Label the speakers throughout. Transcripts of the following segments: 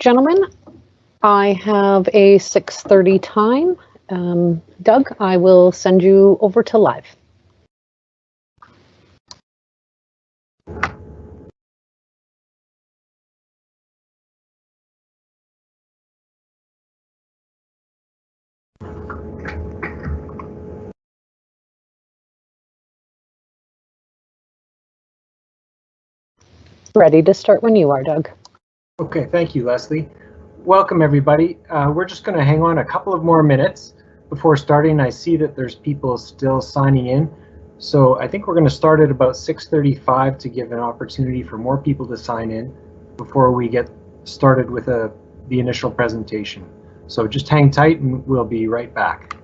Speaker 1: Gentlemen, I have a 6:30 time. Doug, I will send you over to live. Ready to start when you are, Doug.
Speaker 2: Okay, thank you, Leslie. Welcome, everybody. We're just going to hang on a couple of more minutes before starting. I see that there's people still signing in. So I think we're going to start at about 6:35 to give an opportunity for more people to sign in before we get started with the initial presentation. So just hang tight and we'll be right back.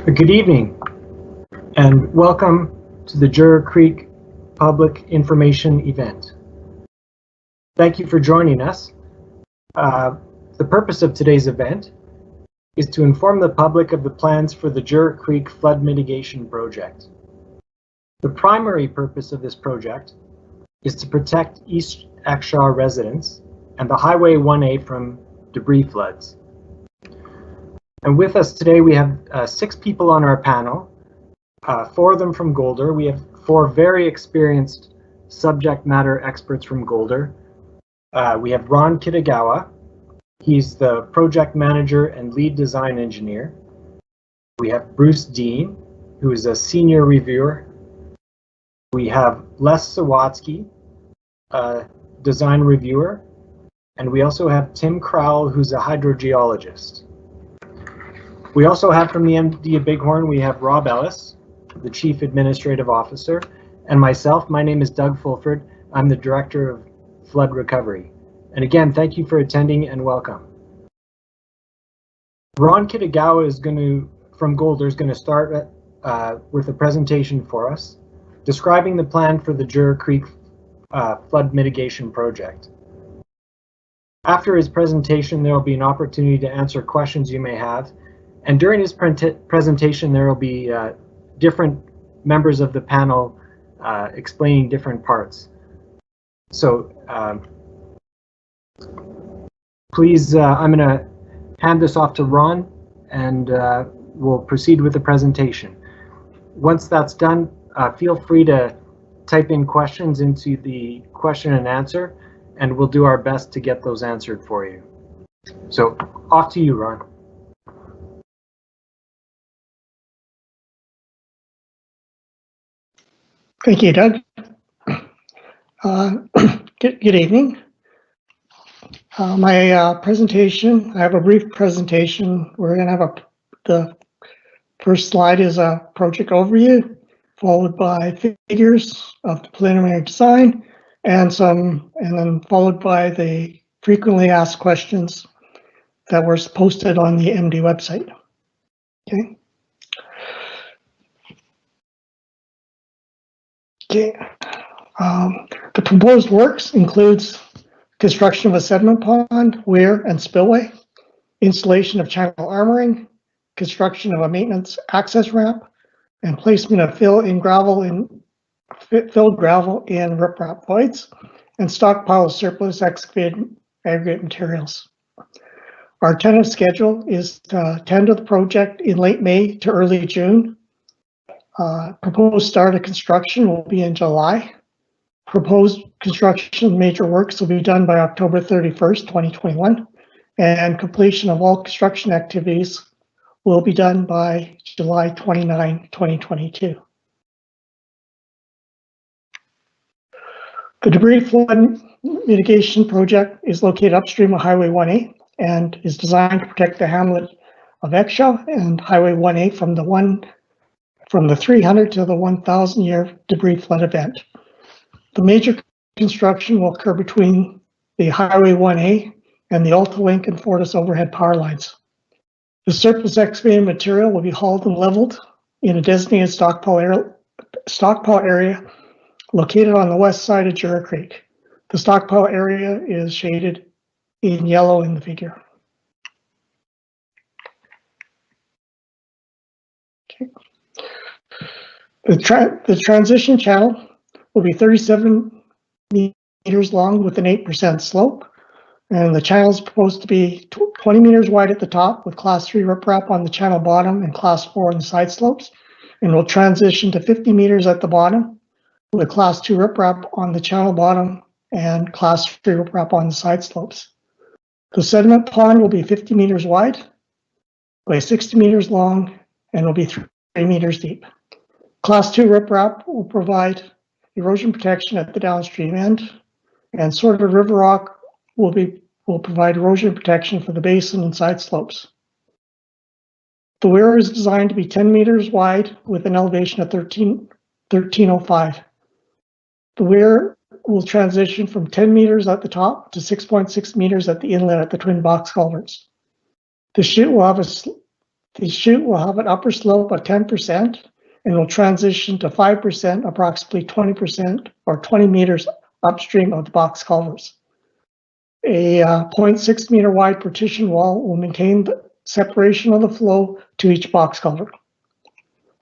Speaker 2: Good evening. and welcome to the Jura Creek Public Information Event. Thank you for joining us. The purpose of today's event is to inform the public of the plans for the Jura Creek Flood Mitigation Project. The primary purpose of this project is to protect East Exshaw residents and the Highway 1A from debris floods. And with us today, we have 6 people on our panel, 4 of them from Golder. We have 4 very experienced subject matter experts from Golder. We have Ron Kitagawa. He's the project manager and lead design engineer. We have Bruce Dean, who is a senior reviewer. We have Les Sawatsky, a design reviewer. And we also have Tim Crowell, who's a hydrogeologist. We also have from the MD of Bighorn, we have Rob Ellis, the Chief Administrative Officer, and myself. My name is Doug Fulford. I'm the Director of Flood Recovery. And again, thank you for attending and welcome. Ron Kitagawa from Golder is going to start with a presentation for us, describing the plan for the Jura Creek Flood Mitigation Project. After his presentation, there will be an opportunity to answer questions you may have. And during his presentation, there will be different members of the panel explaining different parts. So please, I'm going to hand this off to Ron, and we'll proceed with the presentation. Once that's done, feel free to type in questions into the question and answer, and we'll do our best to get those answered for you. So off to you, Ron.
Speaker 3: Thank you, Doug. Good evening. My presentation, I have a brief presentation. We're going to have the first slide is a project overview, followed by figures of the preliminary design, and then followed by the frequently asked questions that were posted on the MD website. Okay. Okay. The proposed works includes construction of a sediment pond, weir, and spillway, installation of channel armoring, construction of a maintenance access ramp, and placement of filled gravel in riprap voids, and stockpile of surplus excavated aggregate materials. Our tentative schedule is to tender the project in late May to early June. Proposed start of construction will be in July. Proposed construction major works will be done by October 31st, 2021, and completion of all construction activities will be done by July 29, 2022. The debris flood mitigation project is located upstream of Highway 1A and is designed to protect the hamlet of Exshaw and Highway 1A from the 300 to the 1,000 year debris flood event. The major construction will occur between the Highway 1A and the Altalink and Fortis overhead power lines. The surplus excavated material will be hauled and leveled in a designated stockpile area located on the west side of Jura Creek. The stockpile area is shaded in yellow in the figure. Okay. The transition channel will be 37 meters long with an 8% slope, and the channel is proposed to be 20 meters wide at the top with class 3 riprap on the channel bottom and class 4 on the side slopes, and will transition to 50 meters at the bottom with class 2 riprap on the channel bottom and class 3 riprap on the side slopes. The sediment pond will be 50 meters wide by 60 meters long and will be 3 meters deep. Class 2 riprap will provide erosion protection at the downstream end, and sorted river rock will provide erosion protection for the basin and side slopes. The weir is designed to be 10 meters wide with an elevation of 1305. The weir will transition from 10 meters at the top to 6.6 meters at the inlet at the twin box culverts. The chute will have an upper slope of 10% and will transition to 5%, approximately 20% or 20 meters upstream of the box culverts. A 0.6 meter wide partition wall will maintain the separation of the flow to each box culvert.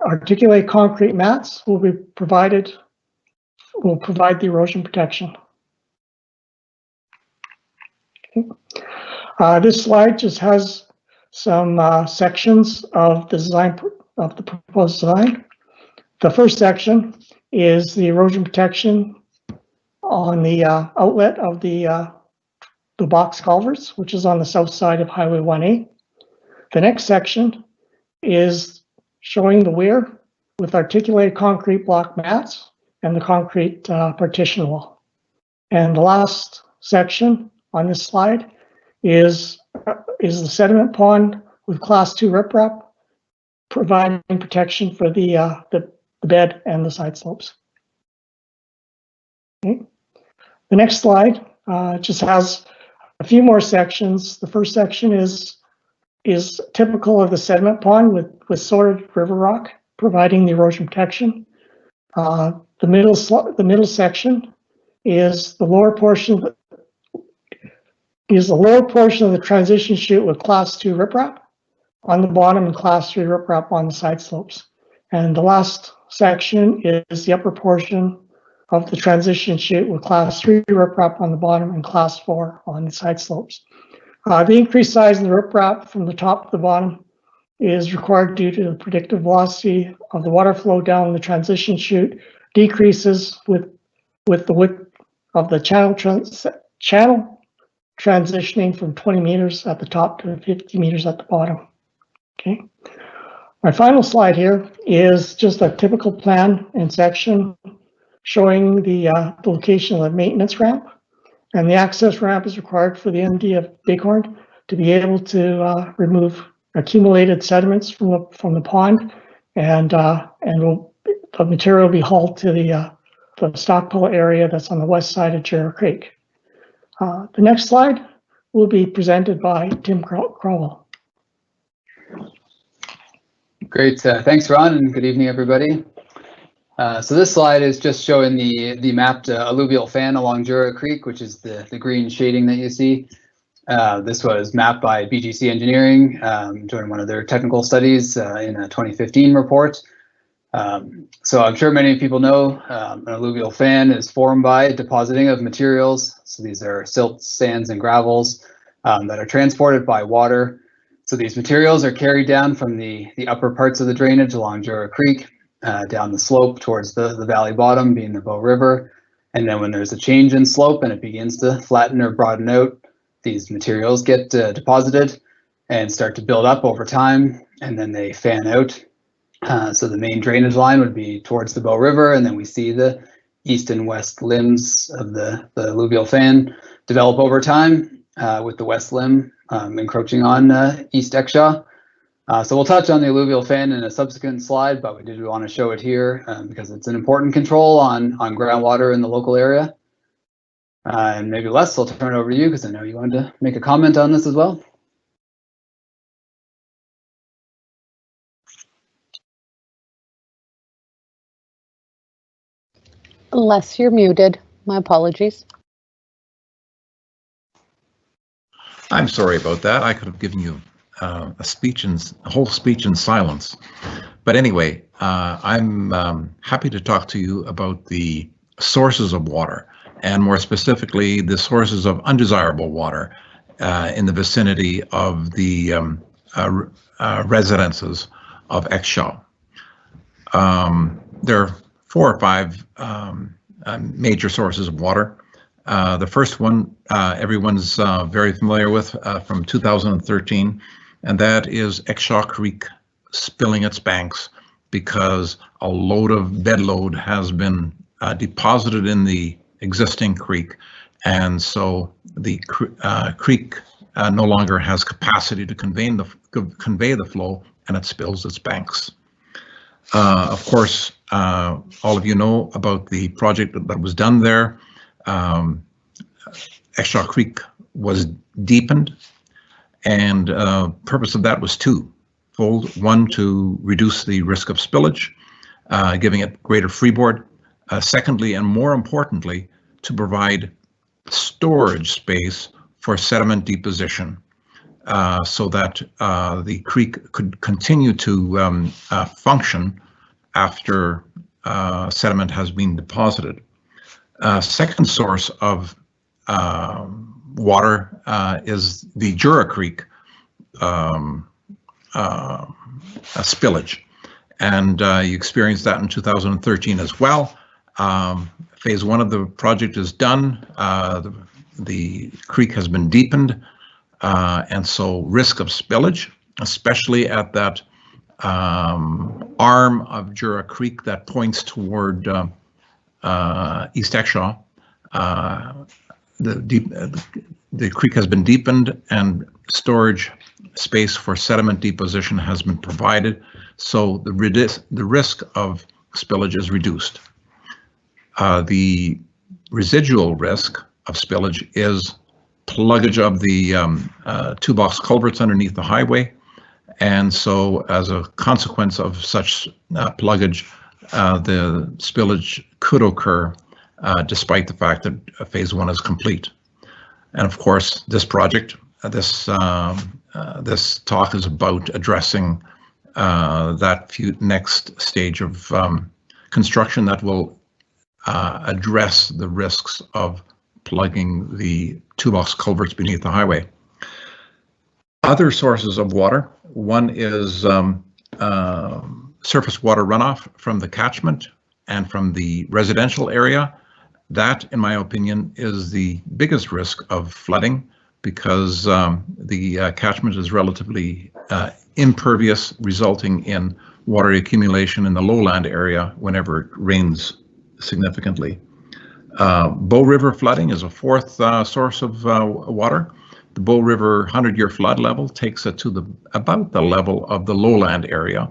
Speaker 3: Articulated concrete mats will provide the erosion protection. Okay. This slide just has some sections of the design of the proposed design. The first section is the erosion protection on the outlet of the box culverts, which is on the south side of Highway 1A. The next section is showing the weir with articulated concrete block mats and the concrete partition wall. And the last section on this slide is the sediment pond with Class 2 riprap, providing protection for the bed and the side slopes. Okay. The next slide just has a few more sections. The first section is typical of the sediment pond with sorted river rock, providing the erosion protection. The middle section is the lower portion of the transition chute with Class 2 riprap on the bottom and Class 3 riprap on the side slopes. And the last section is the upper portion of the transition chute with Class 3 riprap on the bottom and Class 4 on the side slopes. The increased size of the riprap from the top to the bottom is required due to the predicted velocity of the water flow down the transition chute decreases with the width of the channel transitioning from 20 meters at the top to 50 meters at the bottom. Okay. My final slide here is just a typical plan and section showing the location of the maintenance ramp, and the access ramp is required for the MD of Bighorn to be able to remove accumulated sediments from the pond, and the material will be hauled to the stockpile area that's on the west side of Jura Creek. The next slide will be presented by Tim Crowell.
Speaker 4: Great, thanks Ron, and good evening everybody. So this slide is just showing the mapped alluvial fan along Jura Creek, which is the green shading that you see. This was mapped by BGC Engineering during one of their technical studies in a 2015 report. So I'm sure many people know an alluvial fan is formed by depositing of materials. So these are silts, sands, and gravels that are transported by water. So these materials are carried down from the upper parts of the drainage along Jura Creek, down the slope towards the valley bottom, being the Bow River. And then when there's a change in slope and it begins to flatten or broaden out, these materials get deposited and start to build up over time, and then they fan out. So the main drainage line would be towards the Bow River, and then we see the east and west limbs of the alluvial fan develop over time, with the west limb encroaching on East Exshaw. So we'll touch on the alluvial fan in a subsequent slide, but we did want to show it here because it's an important control on groundwater in the local area. And maybe Les, I'll turn it over to you because I know you wanted to make a comment on this as well.
Speaker 1: Les, you're muted. My apologies.
Speaker 5: I'm sorry about that. I could have given you a whole speech in silence. But anyway, I'm happy to talk to you about the sources of water, and more specifically, the sources of undesirable water in the vicinity of the residences of Exshaw. There are 4 or 5 major sources of water. The first one everyone's very familiar with from 2013, and that is Exshaw Creek spilling its banks because a bed load has been deposited in the existing creek, and so the creek no longer has capacity to convey the flow, and it spills its banks. Of course, all of you know about the project that was done there. Exshaw Creek was deepened, and purpose of that was twofold. One, to reduce the risk of spillage, giving it greater freeboard. Secondly, and more importantly, to provide storage space for sediment deposition, so that the creek could continue to function after sediment has been deposited. Second source of water is the Jura Creek spillage, and you experienced that in 2013 as well. Phase 1 of the project is done. The creek has been deepened, and so risk of spillage, especially at that arm of Jura Creek that points toward East Exshaw. The creek has been deepened and storage space for sediment deposition has been provided, so the risk of spillage is reduced. The residual risk of spillage is pluggage of the two-box culverts underneath the highway, and so as a consequence of such pluggage, the spillage could occur despite the fact that phase 1 is complete. And of course, this project, this talk is about addressing that next stage of construction that will address the risks of plugging the two-box culverts beneath the highway. Other sources of water, one is surface water runoff from the catchment and from the residential area. That, in my opinion, is the biggest risk of flooding because the catchment is relatively impervious, resulting in water accumulation in the lowland area whenever it rains significantly. Bow River flooding is a fourth source of water. The Bow River 100-year flood level takes it to about the level of the lowland area,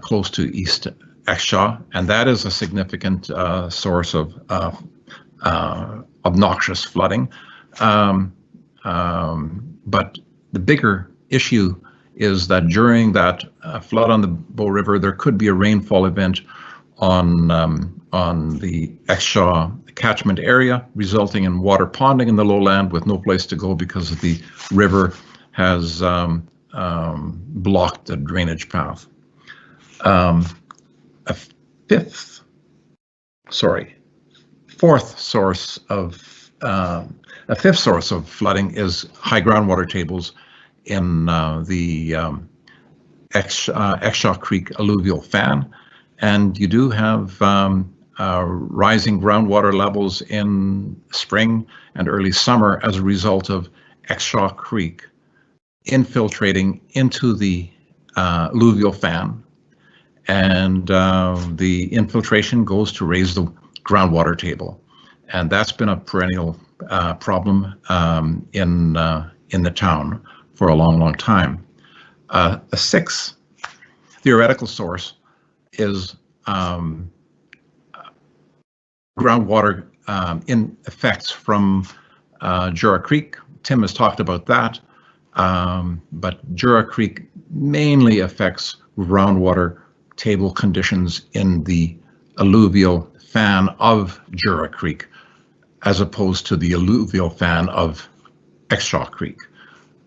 Speaker 5: close to East Exshaw, and that is a significant source of obnoxious flooding. But the bigger issue is that during that flood on the Bow River, there could be a rainfall event on the Exshaw catchment area, resulting in water ponding in the lowland with no place to go because the river has blocked the drainage path. A fifth source of flooding is high groundwater tables in the Exshaw Creek alluvial fan, and you do have rising groundwater levels in spring and early summer as a result of Exshaw Creek infiltrating into the alluvial fan, and the infiltration goes to raise the groundwater table, and that's been a perennial problem in the town for a long time. A sixth theoretical source is groundwater in effects from Jura Creek. Tim has talked about that, but Jura Creek mainly affects groundwater table conditions in the alluvial fan of Jura Creek, as opposed to the alluvial fan of Exshaw Creek.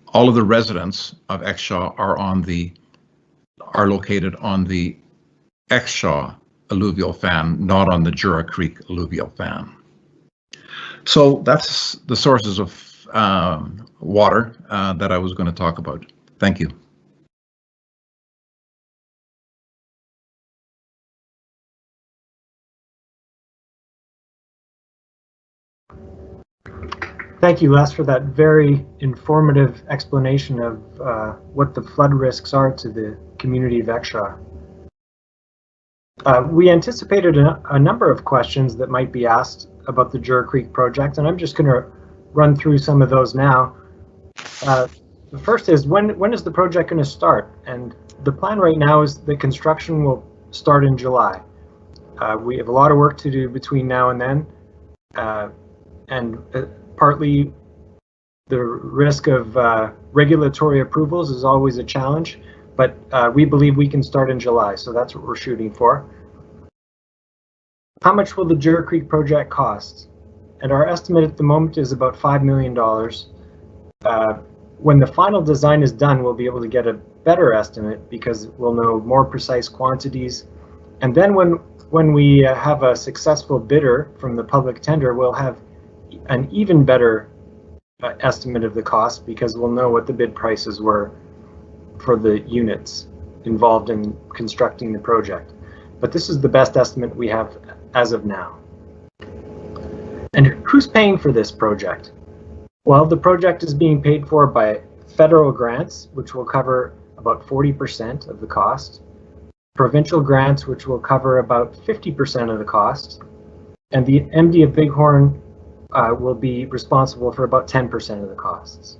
Speaker 5: All of the residents of Exshaw are located on the Exshaw alluvial fan, not on the Jura Creek alluvial fan. So that's the sources of water that I was going to talk about. Thank you.
Speaker 2: Thank you, Les, for that very informative explanation of what the flood risks are to the community of Exshaw. We anticipated a number of questions that might be asked about the Jura Creek project, and I'm just going to run through some of those now. The first is, when is the project going to start? And the plan right now is the construction will start in July. We have a lot of work to do between now and then, and partly the risk of regulatory approvals is always a challenge, but we believe we can start in July, so that's what we're shooting for. How much will the Jura Creek project cost? And our estimate at the moment is about $5 million. When the final design is done, we'll be able to get a better estimate because we'll know more precise quantities. And then when we have a successful bidder from the public tender, we'll have an even better estimate of the cost because we'll know what the bid prices were for the units involved in constructing the project. But this is the best estimate we have as of now. And who's paying for this project? Well, the project is being paid for by federal grants, which will cover about 40% of the cost, provincial grants, which will cover about 50% of the cost, and the MD of Bighorn will be responsible for about 10% of the costs.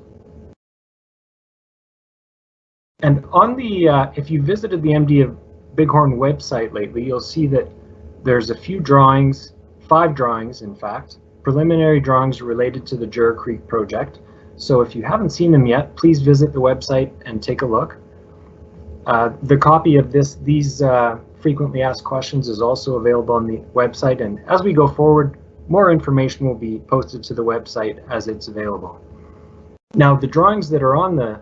Speaker 2: And on the, if you visited the MD of Bighorn website lately, you'll see that there's a few drawings, 5 drawings in fact, preliminary drawings related to the Jura Creek project. So if you haven't seen them yet, please visit the website and take a look. The copy of these frequently asked questions is also available on the website, and as we go forward, more information will be posted to the website as it's available. Now, the drawings that are on the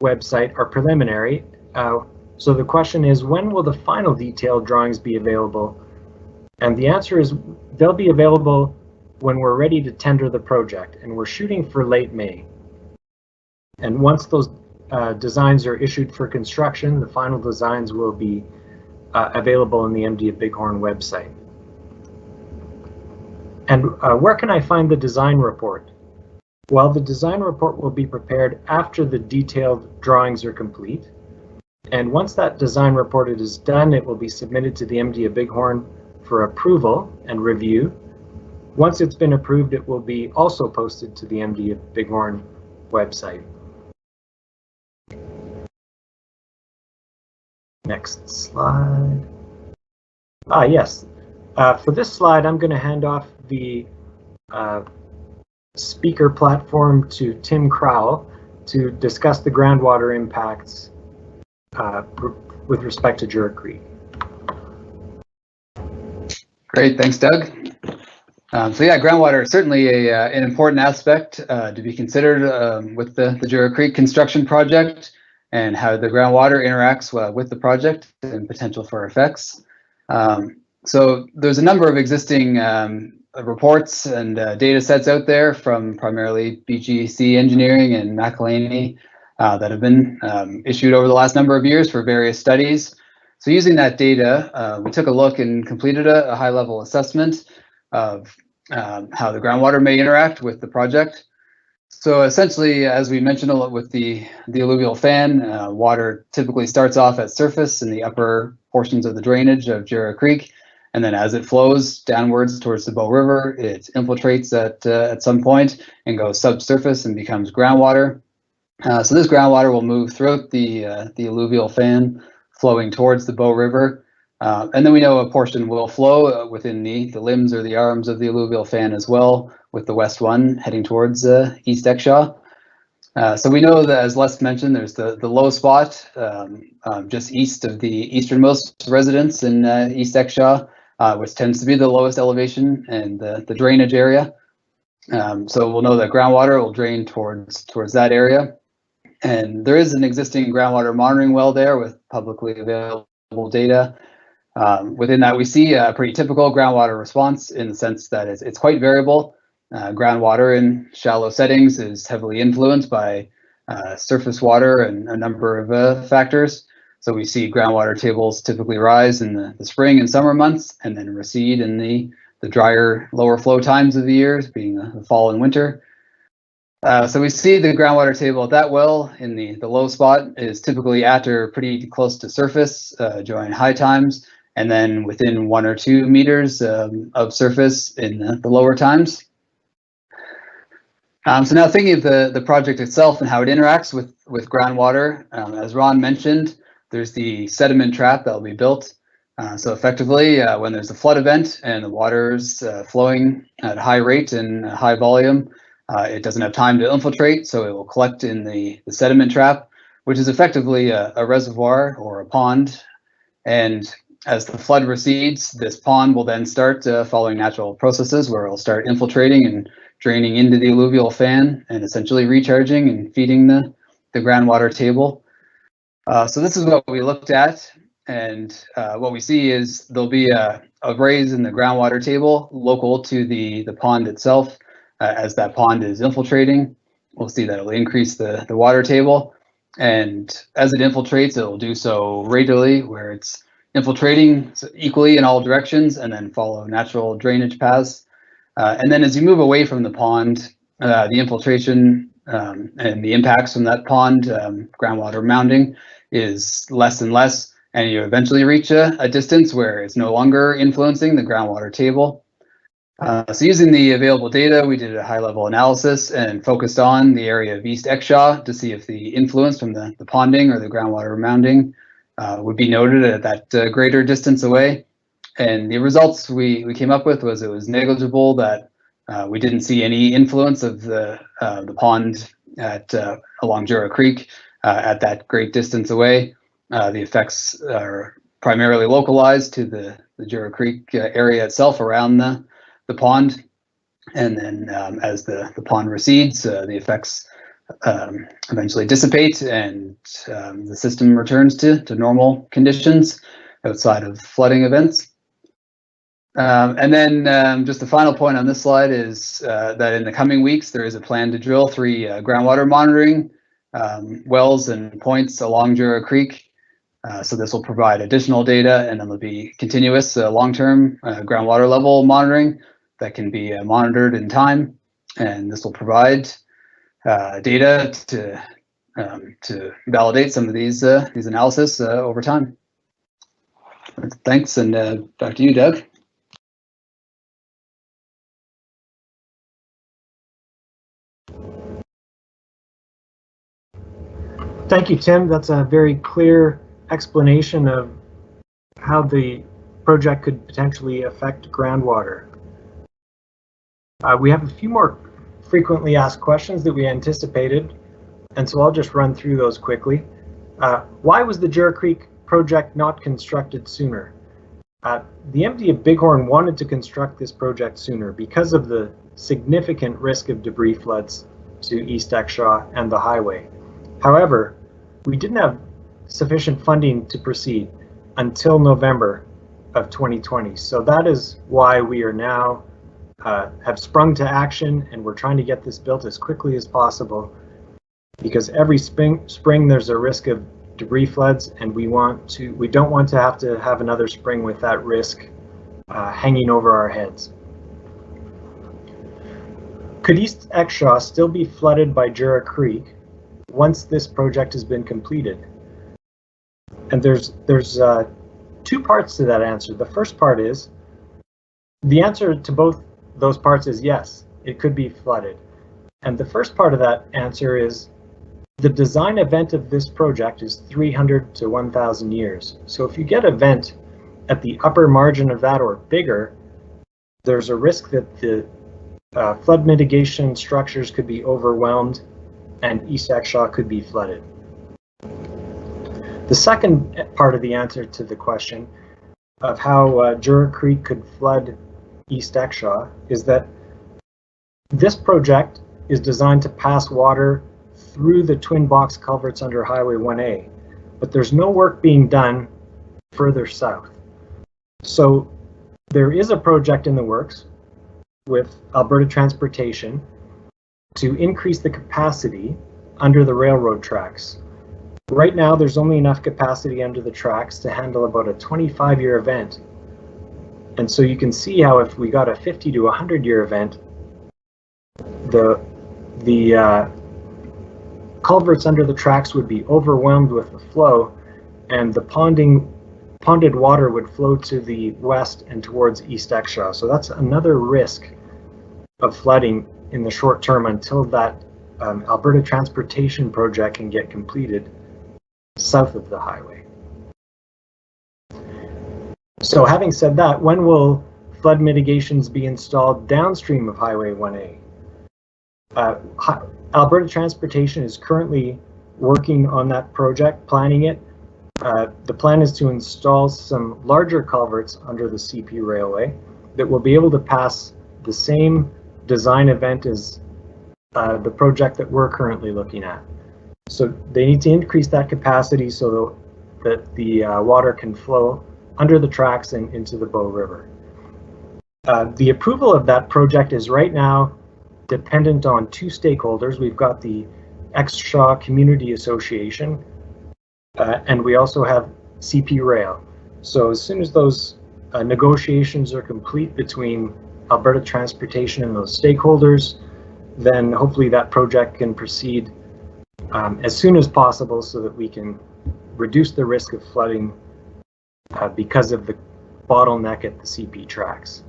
Speaker 2: website are preliminary, so the question is, when will the final detailed drawings be available? And the answer is they'll be available when we're ready to tender the project, and we're shooting for late May. And once those designs are issued for construction, the final designs will be available on the MD of Bighorn website. And where can I find the design report? Well, the design report will be prepared after the detailed drawings are complete. And once that design report is done, it will be submitted to the MD of Bighorn for approval and review. Once it's been approved, it will be also posted to the MD of Bighorn website. Next slide. Yes. For this slide, I'm going to hand off the speaker platform to Tim Crowell to discuss the groundwater impacts with respect to Jura Creek.
Speaker 4: Great, thanks, Doug. So yeah, groundwater is certainly an important aspect to be considered with the Jura Creek construction project and how the groundwater interacts with the project and potential for effects. So there's a number of existing reports and data sets out there from primarily BGC Engineering and McElhaney that have been issued over the last number of years for various studies. So using that data, we took a look and completed a high-level assessment of how the groundwater may interact with the project. So essentially, as we mentioned a lot with the alluvial fan, water typically starts off at surface in the upper portions of the drainage of Jura Creek, and then as it flows downwards towards the Bow River, it infiltrates at some point and goes subsurface and becomes groundwater. So this groundwater will move throughout the alluvial fan, flowing towards the Bow River. And then we know a portion will flow within the limbs or the arms of the alluvial fan as well, with the west one heading towards East Exshaw. So we know that, as Les mentioned, there's the low spot just east of the easternmost residence in East Exshaw, which tends to be the lowest elevation and the drainage area. So we'll know that groundwater will drain towards that area. And there is an existing groundwater monitoring well there with publicly available data. Within that, we see a pretty typical groundwater response in the sense that it's quite variable. Groundwater in shallow settings is heavily influenced by surface water and a number of factors. So we see groundwater tables typically rise in the spring and summer months and then recede in the drier, lower flow times of the years, being the fall and winter. So we see the groundwater table at that well in the low spot is typically at or pretty close to surface during high times, and then within 1 or 2 meters of surface in the lower times. So now thinking of the project itself and how it interacts with groundwater, as Ron mentioned, there's the sediment trap that will be built. So effectively, when there's a flood event and the water's flowing at a high rate and high volume, it doesn't have time to infiltrate, so it will collect in the sediment trap, which is effectively a reservoir or a pond. And as the flood recedes, this pond will then start following natural processes where it'll start infiltrating and draining into the alluvial fan and essentially recharging and feeding the groundwater table. So this is what we looked at, and what we see is there'll be a raise in the groundwater table local to the pond itself. As that pond is infiltrating, we'll see that it'll increase the water table, and as it infiltrates, it will do so radially, where it's infiltrating equally in all directions and then follow natural drainage paths. And then as you move away from the pond, the infiltration and the impacts from that pond, groundwater mounding, is less and less, and you eventually reach a distance where it's no longer influencing the groundwater table. So using the available data, we did a high-level analysis and focused on the area of East Exshaw to see if the influence from the ponding or the groundwater mounding would be noted at that greater distance away. And the results we came up with was it was negligible, that we didn't see any influence of the pond along Jura Creek at that great distance away. The effects are primarily localized to the Jura Creek area itself around the pond, and then as the pond recedes, the effects eventually dissipate, and the system returns to normal conditions outside of flooding events. And then just the final point on this slide is that in the coming weeks, there is a plan to drill 3 groundwater monitoring wells and points along Jura Creek. So this will provide additional data, and then there'll be continuous long-term groundwater level monitoring that can be monitored in time. And this will provide data to validate some of these analysis over time. Thanks, and back to you, Doug.
Speaker 2: Thank you, Tim. That's a very clear explanation of how the project could potentially affect groundwater. We have a few more frequently asked questions that we anticipated, and so I'll just run through those quickly. Why was the Jura Creek project not constructed sooner? The MD of Bighorn wanted to construct this project sooner because of the significant risk of debris floods to East Exshaw and the highway. However, we didn't have sufficient funding to proceed until November of 2020. So that is why we are now have sprung to action, and we're trying to get this built as quickly as possible, because every spring there's a risk of debris floods, and we don't want to have another spring with that risk hanging over our heads. Could East Exshaw still be flooded by Jura Creek once this project has been completed? And there's 2 parts to that answer. The first part is, the answer to both those parts is yes, it could be flooded. And the first part of that answer is, the design event of this project is 300 to 1,000 years. So if you get a vent at the upper margin of that or bigger, there's a risk that the flood mitigation structures could be overwhelmed and East Exshaw could be flooded. The second part of the answer to the question of how Jura Creek could flood East Exshaw is that this project is designed to pass water through the twin box culverts under Highway 1A, but there's no work being done further south. So there is a project in the works with Alberta Transportation to increase the capacity under the railroad tracks. Right now, there's only enough capacity under the tracks to handle about a 25-year event. And so you can see how if we got a 50 to 100-year event, the culverts under the tracks would be overwhelmed with the flow, and the ponded water would flow to the west and towards East Exshaw. So that's another risk of flooding in the short term until that Alberta Transportation project can get completed south of the highway. So having said that, when will flood mitigations be installed downstream of Highway 1A? Alberta Transportation is currently working on that project, planning it. The plan is to install some larger culverts under the CP Railway that will be able to pass the same design event as the project that we're currently looking at. So they need to increase that capacity so that the water can flow under the tracks and into the Bow River. The approval of that project is right now dependent on two stakeholders. We've got the Exshaw Community Association, and we also have CP Rail. So as soon as those negotiations are complete between Alberta Transportation and those stakeholders, then hopefully that project can proceed as soon as possible so that we can reduce the risk of flooding because of the bottleneck at the CP tracks.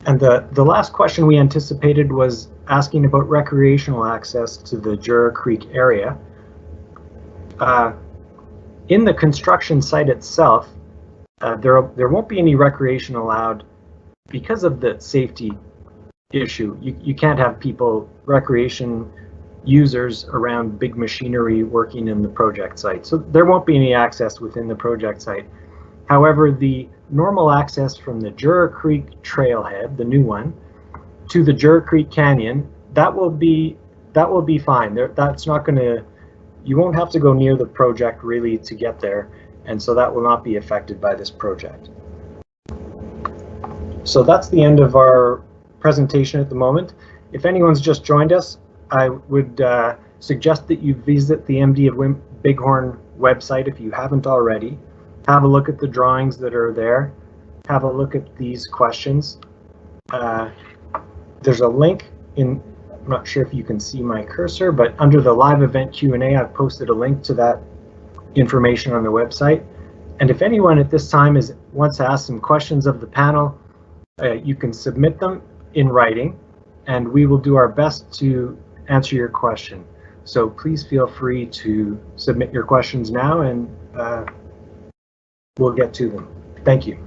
Speaker 2: And the last question we anticipated was asking about recreational access to the Jura Creek area. In the construction site itself, there won't be any recreation allowed because of the safety issue. You can't have people, recreation users, around big machinery working in the project site. So there won't be any access within the project site. However, the normal access from the Jura Creek trailhead, the new one, to the Jura Creek Canyon, that will be fine. That's not going to, you won't have to go near the project really to get there, and so that will not be affected by this project. So that's the end of our presentation at the moment. If anyone's just joined us, I would suggest that you visit the MD of Bighorn website if you haven't already. Have a look at the drawings that are there. Have a look at these questions. There's a link in, I'm not sure if you can see my cursor, but under the live event Q&A, I've posted a link to that information on the website. And if anyone at this time wants to ask some questions of the panel, you can submit them in writing, and we will do our best to answer your question. So please feel free to submit your questions now, and we'll get to them. Thank you.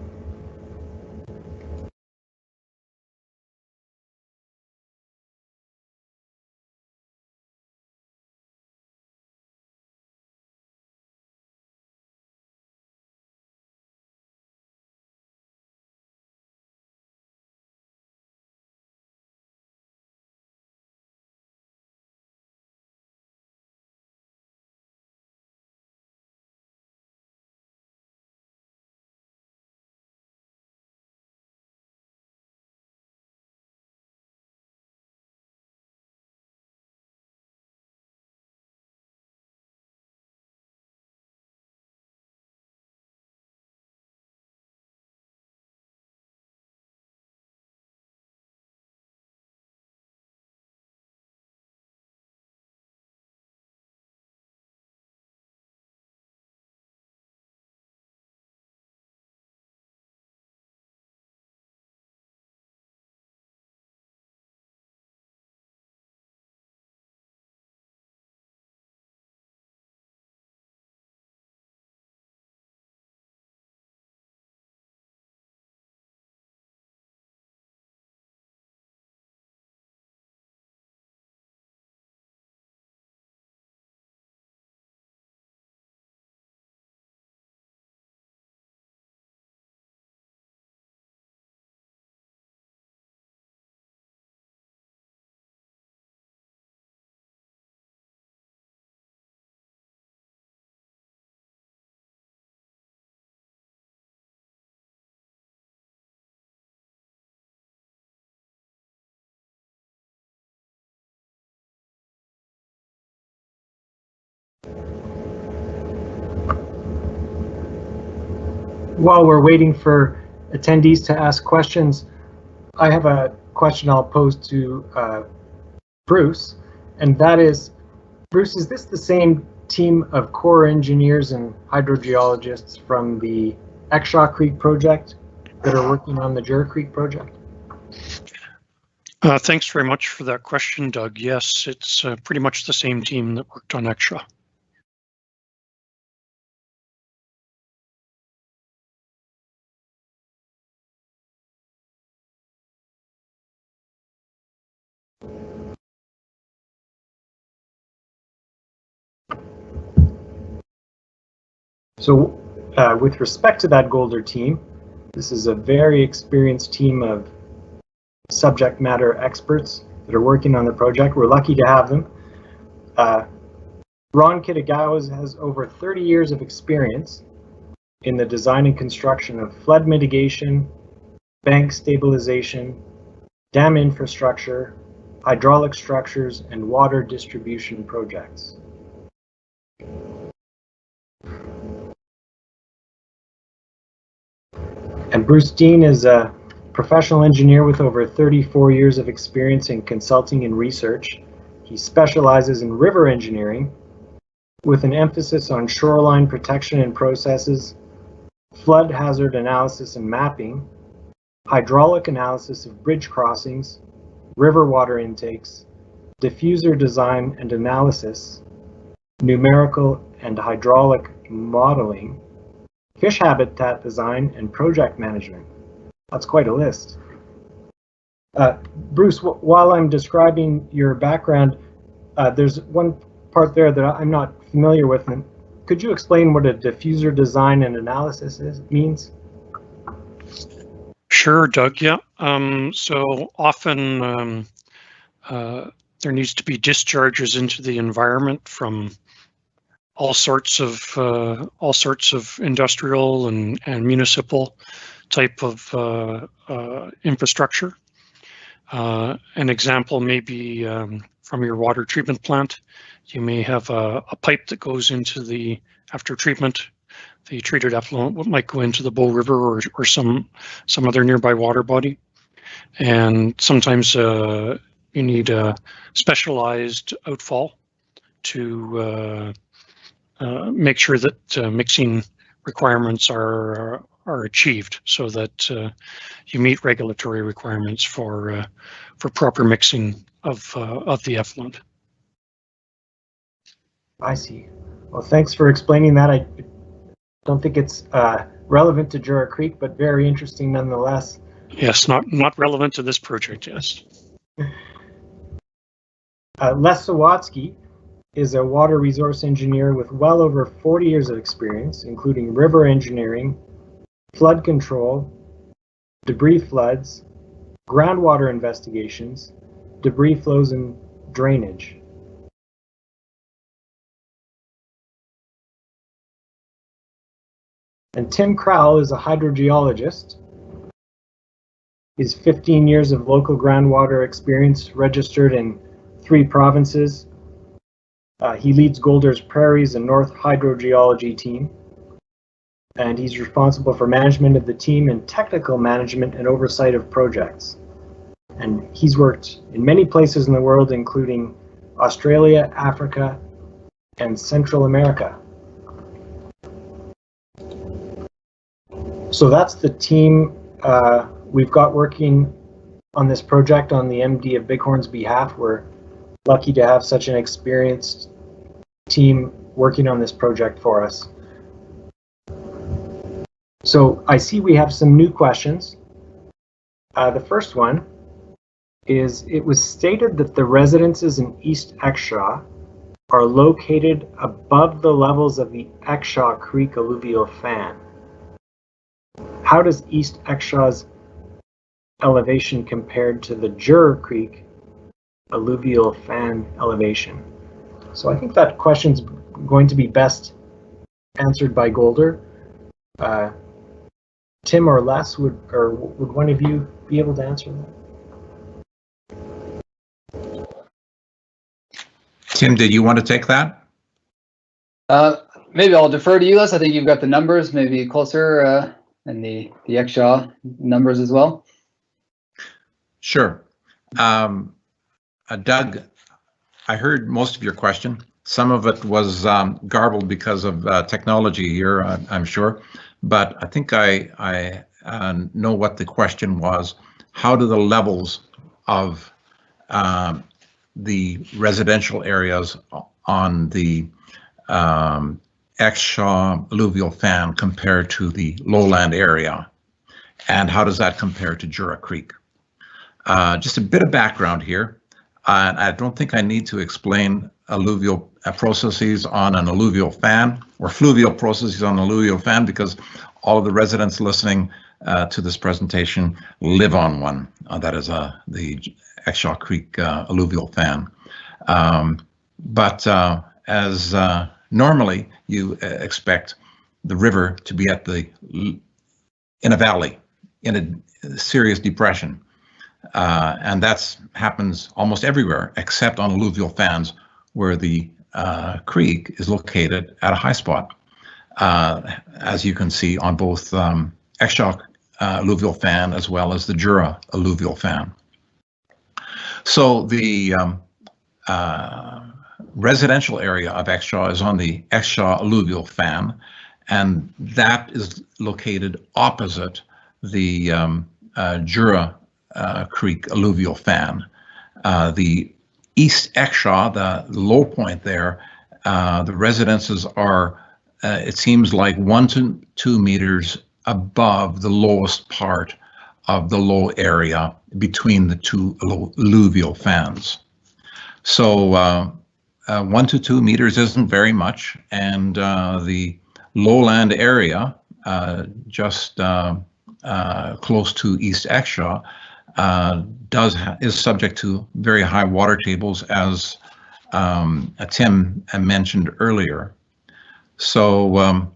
Speaker 2: While we're waiting for attendees to ask questions, I have a question I'll pose to Bruce, and that is, Bruce, is this the same team of Corps engineers and hydrogeologists from the Exshaw Creek project that are working on the Jura Creek project?
Speaker 6: Thanks very much for that question, Doug. Yes, it's pretty much the same team that worked on Exshaw.
Speaker 2: So with respect to that Golder team, this is a very experienced team of subject matter experts that are working on the project. We're lucky to have them. Ron Kitagawa has over 30 years of experience in the design and construction of flood mitigation, bank stabilization, dam infrastructure, hydraulic structures, and water distribution projects. And Bruce Dean is a professional engineer with over 34 years of experience in consulting and research. He specializes in river engineering with an emphasis on shoreline protection and processes, flood hazard analysis and mapping, hydraulic analysis of bridge crossings, river water intakes, diffuser design and analysis, numerical and hydraulic modeling, fish habitat design, and project management. That's quite a list. Bruce, while I'm describing your background, there's one part there that I'm not familiar with. Could you explain what a diffuser design and analysis means?
Speaker 6: Sure, Doug. Yeah. So often there needs to be discharges into the environment from all sorts of industrial and municipal type of infrastructure. An example may be from your water treatment plant. You may have a pipe that goes into the, after treatment, the treated effluent might go into the Bow River or some other nearby water body. And sometimes you need a specialized outfall to make sure that mixing requirements are achieved, so that you meet regulatory requirements for proper mixing of the effluent.
Speaker 2: I see. Well, thanks for explaining that. I don't think it's relevant to Jura Creek, but very interesting nonetheless.
Speaker 6: Yes, not relevant to this project, yes.
Speaker 2: Les Sawatsky is a water resource engineer with well over 40 years of experience, including river engineering, flood control, debris floods, groundwater investigations, debris flows, and drainage. And Tim Crowell is a hydrogeologist. His 15 years of local groundwater experience registered in 3 provinces. He leads Golder's Prairies and North Hydrogeology team, and he's responsible for management of the team and technical management and oversight of projects. And he's worked in many places in the world, including Australia, Africa, and Central America. So that's the team we've got working on this project on the MD of Bighorn's behalf. We're lucky to have such an experienced team working on this project for us. So I see we have some new questions. The first one is, it was stated that the residences in East Exshaw are located above the levels of the Exshaw Creek alluvial fan. How does East Exshaw's elevation compared to the Jura Creek alluvial fan elevation? So I think that question's going to be best answered by Golder. Tim or Les, would one of you be able to answer that?
Speaker 5: Tim, did you want to take that?
Speaker 4: Maybe I'll defer to you, Les. I think you've got the numbers maybe closer and the Exshaw numbers as well.
Speaker 5: Sure. Doug, I heard most of your question. Some of it was garbled because of technology here, I'm sure. But I think I know what the question was. How do the levels of the residential areas on the Exshaw alluvial fan compare to the lowland area? And how does that compare to Jura Creek? Just a bit of background here. I don't think I need to explain alluvial processes on an alluvial fan, or fluvial processes on an alluvial fan, because all of the residents listening to this presentation live on one. That is the Exshaw Creek alluvial fan. But as normally you expect the river to be in a valley, in a serious depression. And that happens almost everywhere except on alluvial fans, where the creek is located at a high spot, as you can see on both Exshaw alluvial fan as well as the Jura alluvial fan. So the residential area of Exshaw is on the Exshaw alluvial fan, and that is located opposite the Jura Creek alluvial fan. The East Exshaw, the low point there, the residences are, it seems like 1 to 2 meters above the lowest part of the low area between the two alluvial fans. So 1 to 2 meters isn't very much, and the lowland area just close to East Exshaw is subject to very high water tables, as Tim mentioned earlier. So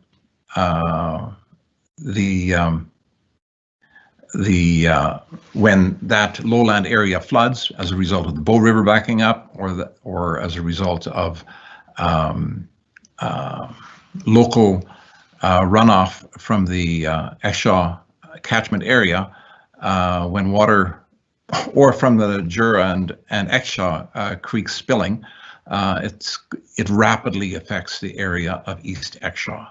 Speaker 5: when that lowland area floods as a result of the Bow River backing up, or as a result of local runoff from the Exshaw catchment area, when water, or from the Jura and Exshaw Creek spilling, it rapidly affects the area of East Exshaw.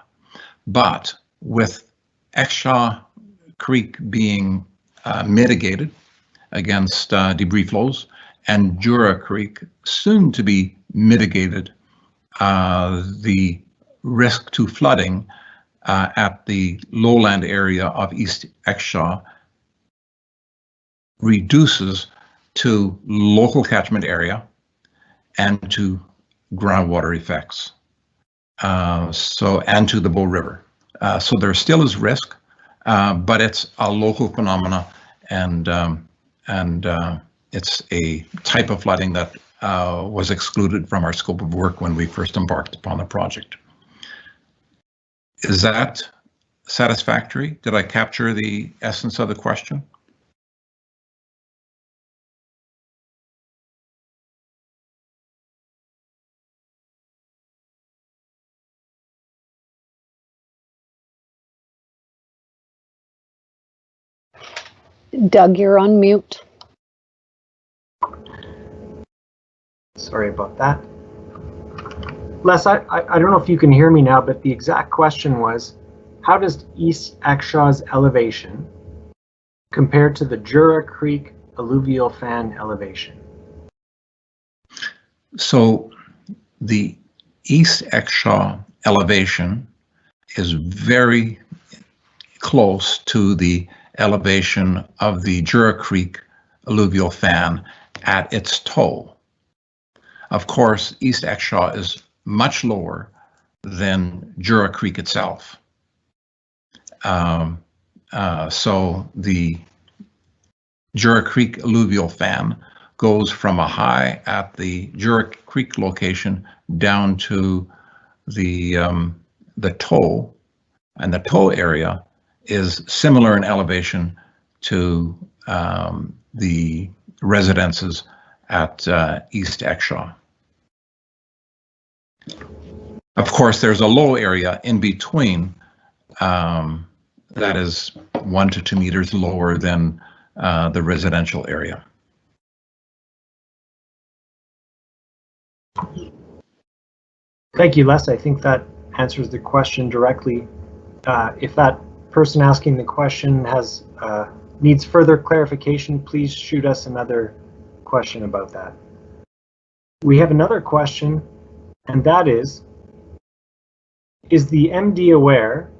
Speaker 5: But with Exshaw Creek being mitigated against debris flows, and Jura Creek soon to be mitigated, the risk to flooding at the lowland area of East Exshaw reduces to local catchment area and to groundwater effects, and to the Bow River. So there still is risk, but it's a local phenomena, and it's a type of flooding that was excluded from our scope of work when we first embarked upon the project. Is that satisfactory? Did I capture the essence of the question?
Speaker 1: Doug, you're on mute.
Speaker 2: Sorry about that. Les, I don't know if you can hear me now, but the exact question was, how does East Exshaw's elevation compare to the Jura Creek alluvial fan elevation?
Speaker 5: So the East Exshaw elevation is very close to the elevation of the Jura Creek alluvial fan at its toe. Of course, East Exshaw is much lower than Jura Creek itself. So the Jura Creek alluvial fan goes from a high at the Jura Creek location down to the toe, and the toe area is similar in elevation to the residences at East Exshaw. Of course, there's a low area in between that is 1 to 2 meters lower than the residential area.
Speaker 2: Thank you, Les. I think that answers the question directly. If that person asking the question has needs further clarification, please shoot us another question about that. We have another question, and that is the MD aware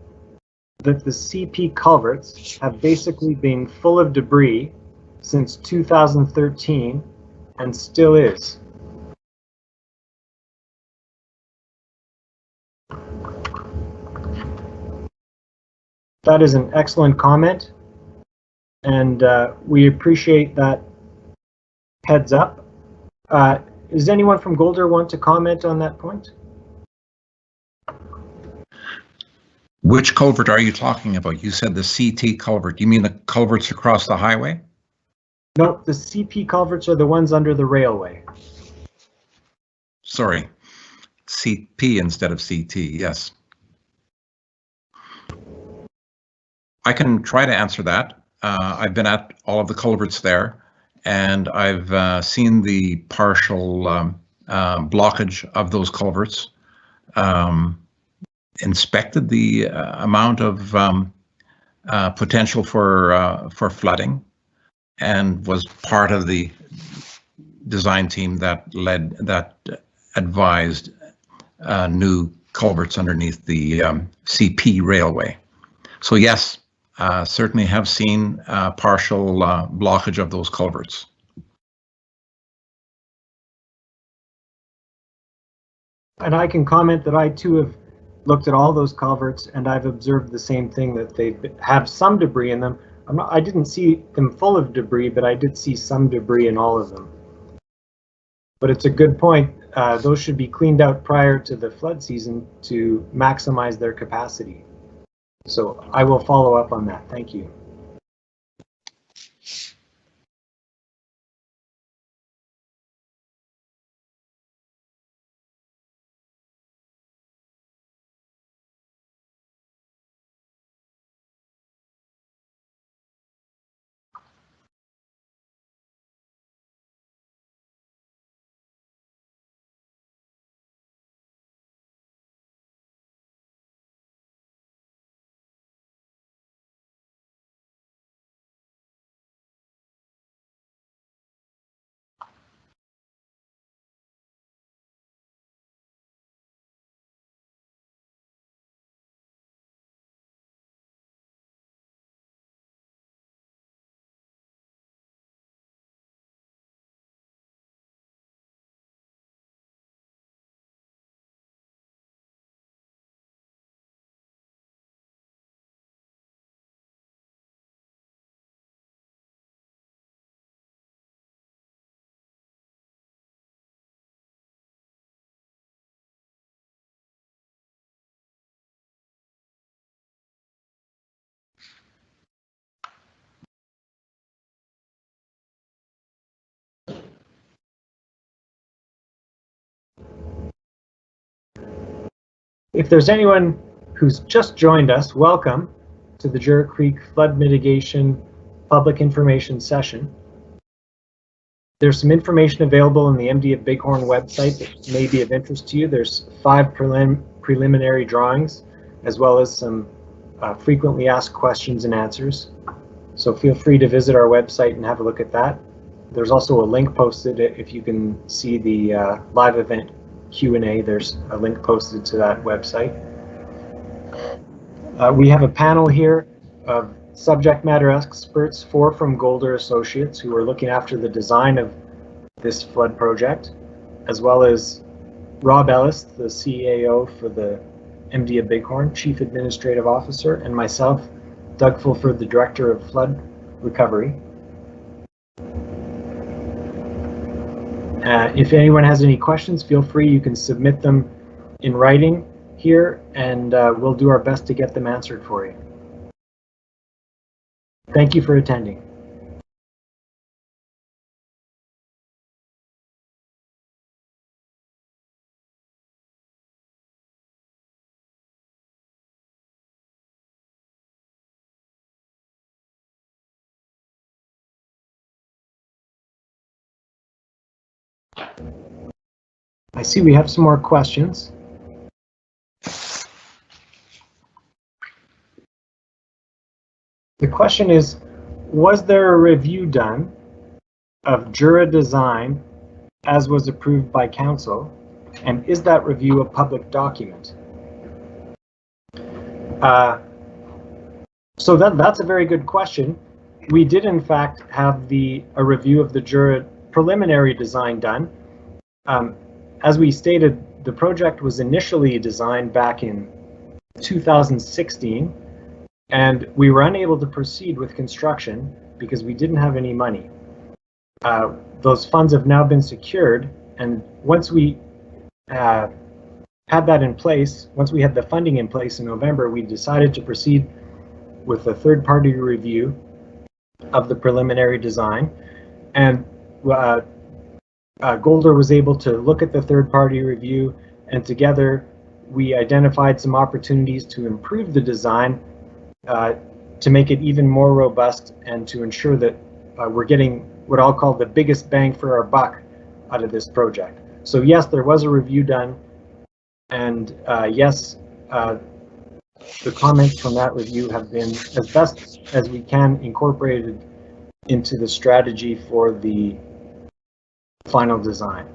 Speaker 2: that the CP culverts have basically been full of debris since 2013 and still is? That is an excellent comment, and we appreciate that heads up. Does anyone from Golder want to comment on that point?
Speaker 5: Which culvert are you talking about? You said the CT culvert. You mean the culverts across the highway?
Speaker 2: No, the CP culverts are the ones under the railway.
Speaker 5: Sorry, CP instead of CT, yes. I can try to answer that. I've been at all of the culverts there, and I've seen the partial blockage of those culverts, inspected the amount of potential for flooding, and was part of the design team that advised new culverts underneath the CP railway. So yes, certainly have seen partial blockage of those culverts.
Speaker 2: And I can comment that I too have looked at all those culverts, and I've observed the same thing, that they have some debris in them. I didn't see them full of debris, but I did see some debris in all of them. But it's a good point. Those should be cleaned out prior to the flood season to maximize their capacity. So I will follow up on that. Thank you. If there's anyone who's just joined us, welcome to the Jura Creek Flood Mitigation Public Information Session. There's some information available in the MD of Bighorn website that may be of interest to you. There's 5 preliminary drawings, as well as some frequently asked questions and answers. So feel free to visit our website and have a look at that. There's also a link posted if you can see the live event Q&A. There's a link posted to that website. We have a panel here of subject matter experts, 4 from Golder Associates, who are looking after the design of this flood project, as well as Rob Ellis, the CAO for the MD of Bighorn, Chief Administrative Officer, and myself, Doug Fulford, the Director of Flood Recovery. If anyone has any questions, feel free. You can submit them in writing here, and we'll do our best to get them answered for you. Thank you for attending. I see we have some more questions. The question is, was there a review done of Jura design as was approved by council, and is that review a public document? So that's a very good question. We did in fact have a review of the Jura preliminary design done. As we stated, the project was initially designed back in 2016, and we were unable to proceed with construction because we didn't have any money. Those funds have now been secured, and once we had that in place, once we had the funding in place in November, we decided to proceed with a third-party review of the preliminary design, and Golder was able to look at the third-party review, and together we identified some opportunities to improve the design to make it even more robust and to ensure that we're getting what I'll call the biggest bang for our buck out of this project. So yes, there was a review done, and yes, the comments from that review have been, as best as we can, incorporated into the strategy for the final design.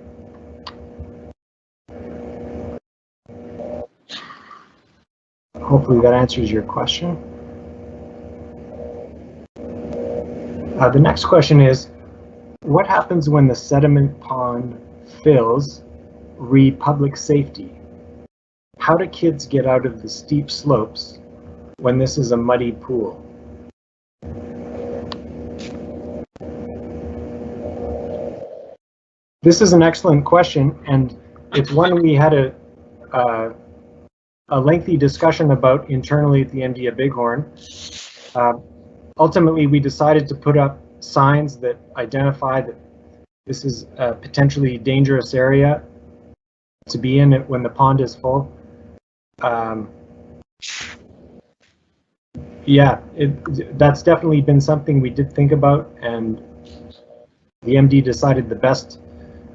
Speaker 2: Hopefully that answers your question. The next question is, what happens when the sediment pond fills re public safety? How do kids get out of the steep slopes when this is a muddy pool? This is an excellent question, and it's one we had a lengthy discussion about internally at the MD Bighorn. Ultimately, we decided to put up signs that identify that this is a potentially dangerous area to be in when the pond is full. Yeah, that's definitely been something we did think about, and the MD decided the best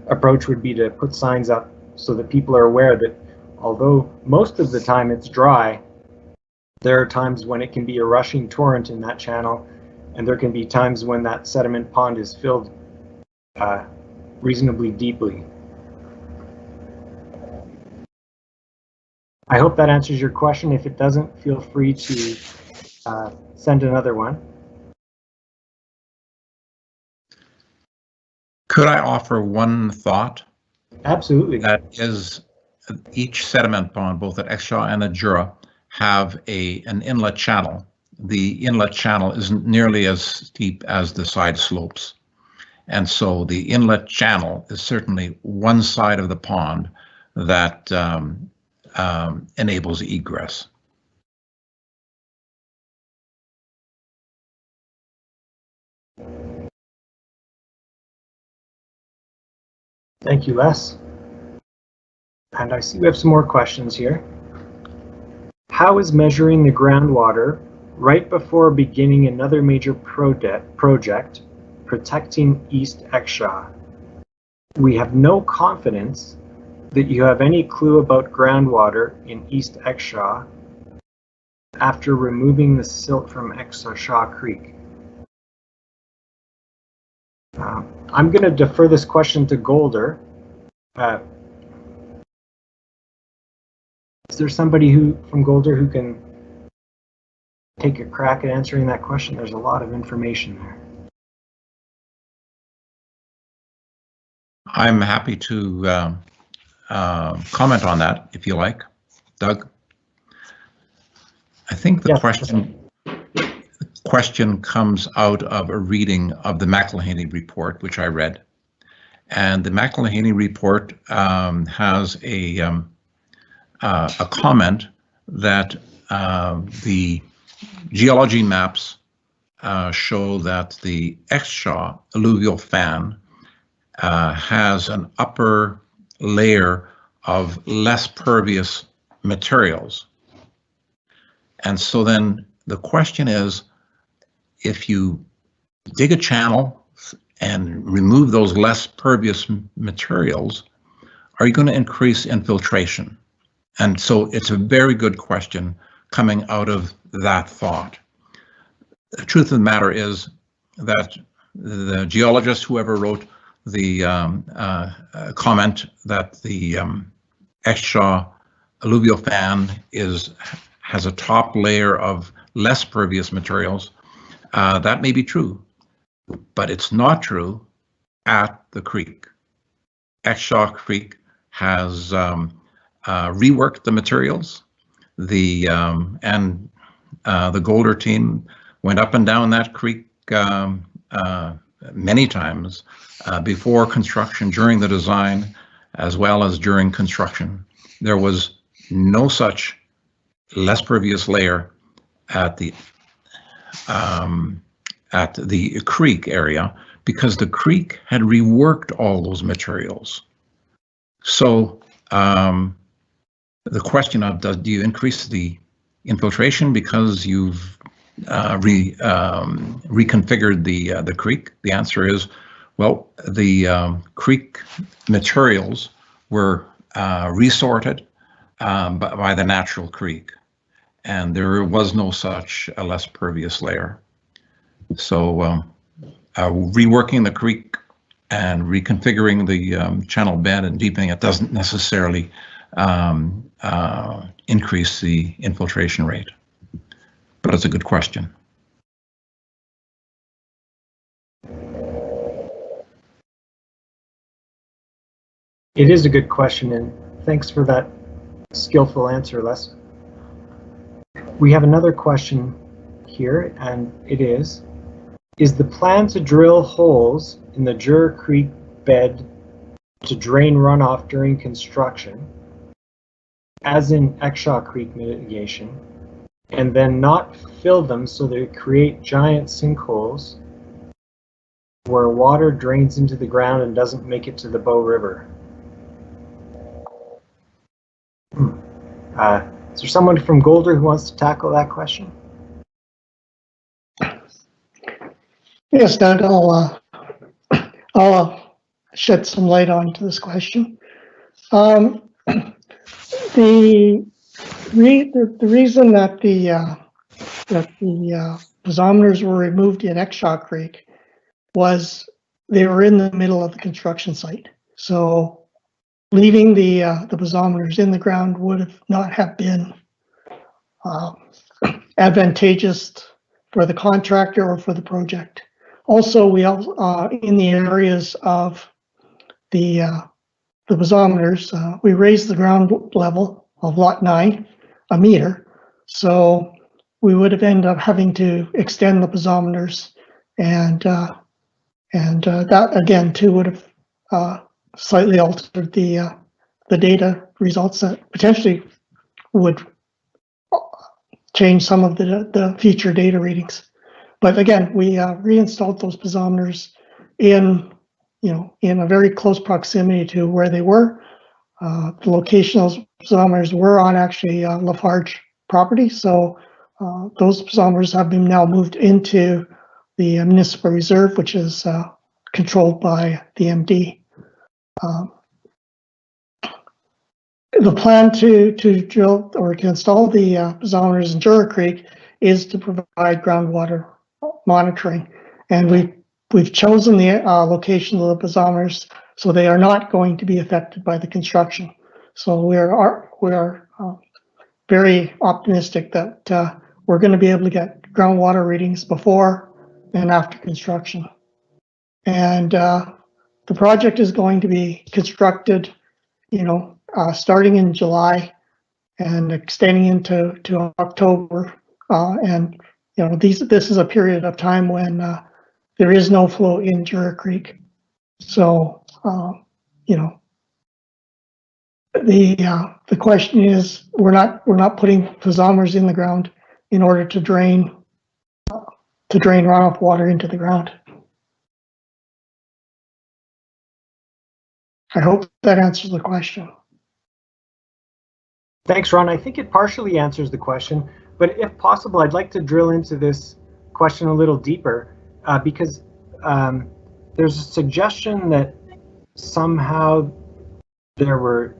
Speaker 2: approach would be to put signs up so that people are aware that although most of the time it's dry, there are times when it can be a rushing torrent in that channel, and there can be times when that sediment pond is filled reasonably deeply. I hope that answers your question. If it doesn't, feel free to send another one.
Speaker 5: Could I offer one thought?
Speaker 2: Absolutely.
Speaker 5: That is, each sediment pond, both at Exshaw and at Jura, have an inlet channel. The inlet channel isn't nearly as steep as the side slopes. And so the inlet channel is certainly one side of the pond that enables egress.
Speaker 2: Thank you, Les. And I see we have some more questions here. How is measuring the groundwater right before beginning another major project protecting East Exshaw? We have no confidence that you have any clue about groundwater in East Exshaw after removing the silt from Exshaw Creek. I'm going to defer this question to Golder. Is there somebody from Golder who can take a crack at answering that question? There's a lot of information there.
Speaker 5: I'm happy to comment on that if you like, Doug. I think the question comes out of a reading of the McElhaney report, which I read. And the McElhaney report has a comment that the geology maps show that the Exshaw alluvial fan has an upper layer of less pervious materials. And so then the question is, if you dig a channel and remove those less pervious materials, are you going to increase infiltration? And so it's a very good question coming out of that thought. The truth of the matter is that the geologist, whoever wrote the comment that the Exshaw alluvial fan has a top layer of less pervious materials, that may be true, but it's not true at the creek. Exshaw Creek has reworked the materials, and The Golder team went up and down that creek many times before construction, during the design, as well as during construction. There was no such less pervious layer at the creek area, because the creek had reworked all those materials. So the question of do you increase the infiltration because you've reconfigured the creek? The answer is, well, the creek materials were resorted by the natural creek, and there was no such a less pervious layer. So reworking the creek and reconfiguring the channel bed and deepening it doesn't necessarily increase the infiltration rate. But it's a good question.
Speaker 2: It is a good question, and thanks for that skillful answer, Les. We have another question here, and it is the plan to drill holes in the Jura Creek bed to drain runoff during construction, as in Exshaw Creek mitigation, and then not fill them so they create giant sinkholes where water drains into the ground and doesn't make it to the Bow River? Is there someone from Golder who wants to tackle that question?
Speaker 3: Yes, Doug, I'll shed some light onto this question. The reason that the piezometers were removed in Exshaw Creek was they were in the middle of the construction site. So leaving the piezometers in the ground would not have been advantageous for the contractor or for the project. Also, we in the areas of the piezometers, we raised the ground level of lot 9 a meter, so we would have ended up having to extend the piezometers, and that again too would have slightly altered the data results that potentially would change some of the future data readings. But again, we reinstalled those piezometers in a very close proximity to where they were. The location of those piezometers were on actually Lafarge property, so those piezometers have been now moved into the municipal reserve, which is controlled by the MD. The plan to drill or to install the piezometers in Jura Creek is to provide groundwater monitoring, and we've chosen the location of the piezometers so they are not going to be affected by the construction. So we are very optimistic that we're going to be able to get groundwater readings before and after construction. And the project is going to be constructed, starting in July and extending into October. And this is a period of time when there is no flow in Jura Creek. So the question is, we're not putting piezometers in the ground in order to drain runoff water into the ground. I hope that answers the question.
Speaker 2: Thanks, Ron. I think it partially answers the question, but if possible, I'd like to drill into this question a little deeper because there's a suggestion that somehow there were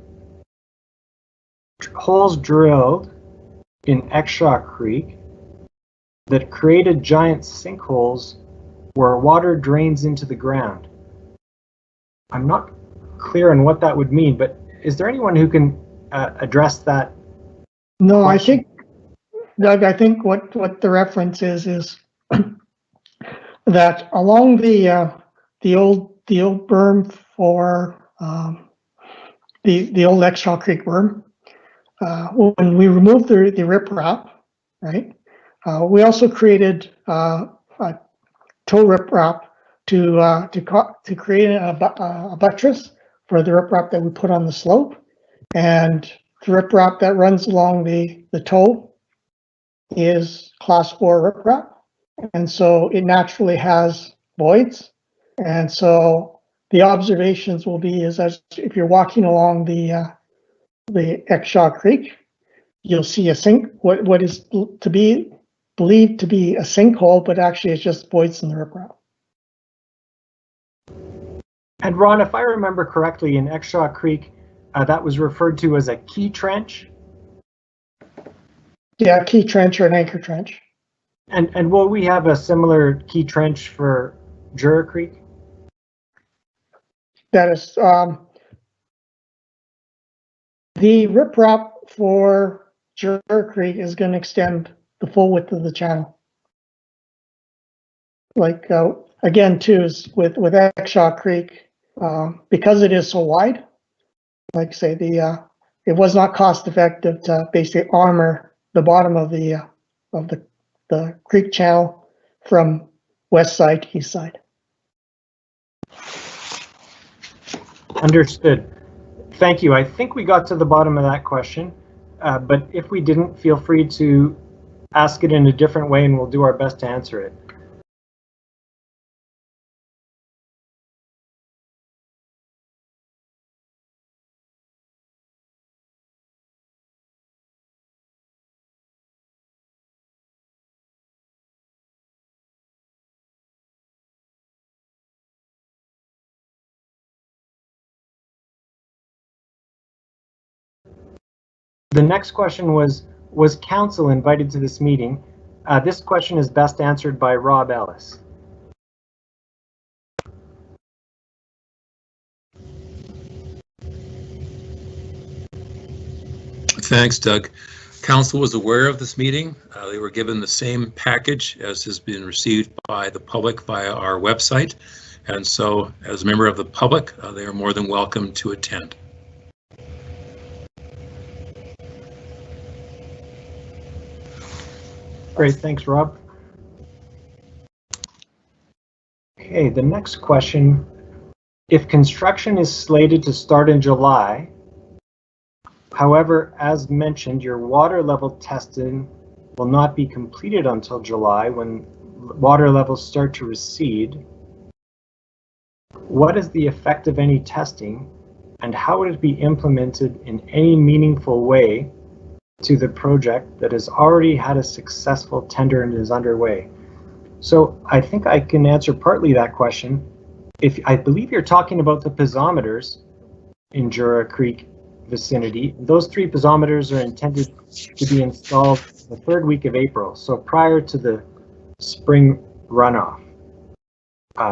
Speaker 2: holes drilled in Exshaw Creek that created giant sinkholes where water drains into the ground. I'm not clear on what that would mean, but is there anyone who can address that?
Speaker 3: No,
Speaker 2: question?
Speaker 3: I think, Doug, what the reference is that along the old berm for the old Exshaw Creek berm, when we removed the riprap, right, We also created a tow riprap to create a buttress for the riprap that we put on the slope, and the riprap that runs along the toe is class 4 riprap, and so it naturally has voids. And so the observations will be is as if you're walking along the Exshaw Creek, you'll see a what is to be believed to be a sinkhole, but actually it's just voids in the riprap.
Speaker 2: And Ron, if I remember correctly, in Exshaw Creek, that was referred to as a key trench.
Speaker 3: Yeah, key trench or an anchor trench.
Speaker 2: And will we have a similar key trench for Jura Creek?
Speaker 3: That is the riprap for Jura Creek is going to extend the full width of the channel. Like again, too, is with Exshaw Creek, because it is so wide. Like say it was not cost effective to basically armor the bottom of the creek channel from west side to east side.
Speaker 2: Understood. Thank you. I think we got to the bottom of that question, but if we didn't, feel free to ask it in a different way and we'll do our best to answer it. The next question was council invited to this meeting? This question is best answered by Rob Ellis.
Speaker 7: Thanks, Doug. Council was aware of this meeting. They were given the same package as has been received by the public via our website. And so as a member of the public, they are more than welcome to attend.
Speaker 2: Great, thanks, Rob. Okay, the next question. If construction is slated to start in July, however, as mentioned, your water level testing will not be completed until July when water levels start to recede. What is the effect of any testing, and how would it be implemented in any meaningful way to the project that has already had a successful tender and is underway? So I think I can answer partly that question. I believe you're talking about the piezometers in Jura Creek vicinity. Those 3 piezometers are intended to be installed the 3rd week of April, so prior to the spring runoff.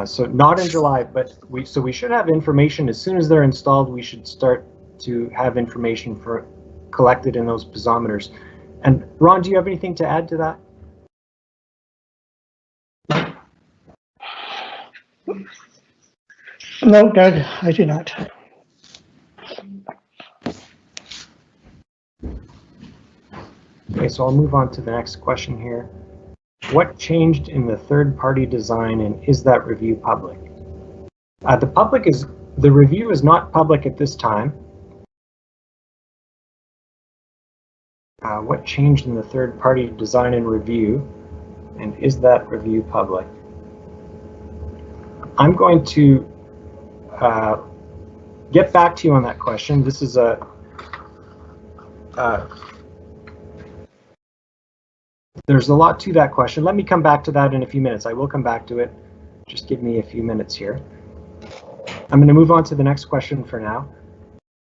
Speaker 2: So not in July, but we should have information as soon as they're installed. We should start to have information collected in those piezometers. And Ron, do you have anything to add to that?
Speaker 3: No, Doug, I do not.
Speaker 2: Okay, so I'll move on to the next question here. What changed in the third-party design, and is that review public? The review is not public at this time. What changed in the third-party design and review, and is that review public? I'm going to get back to you on that question. This is there's a lot to that question. Let me come back to that in a few minutes. I will come back to it. Just give me a few minutes here. I'm going to move on to the next question for now.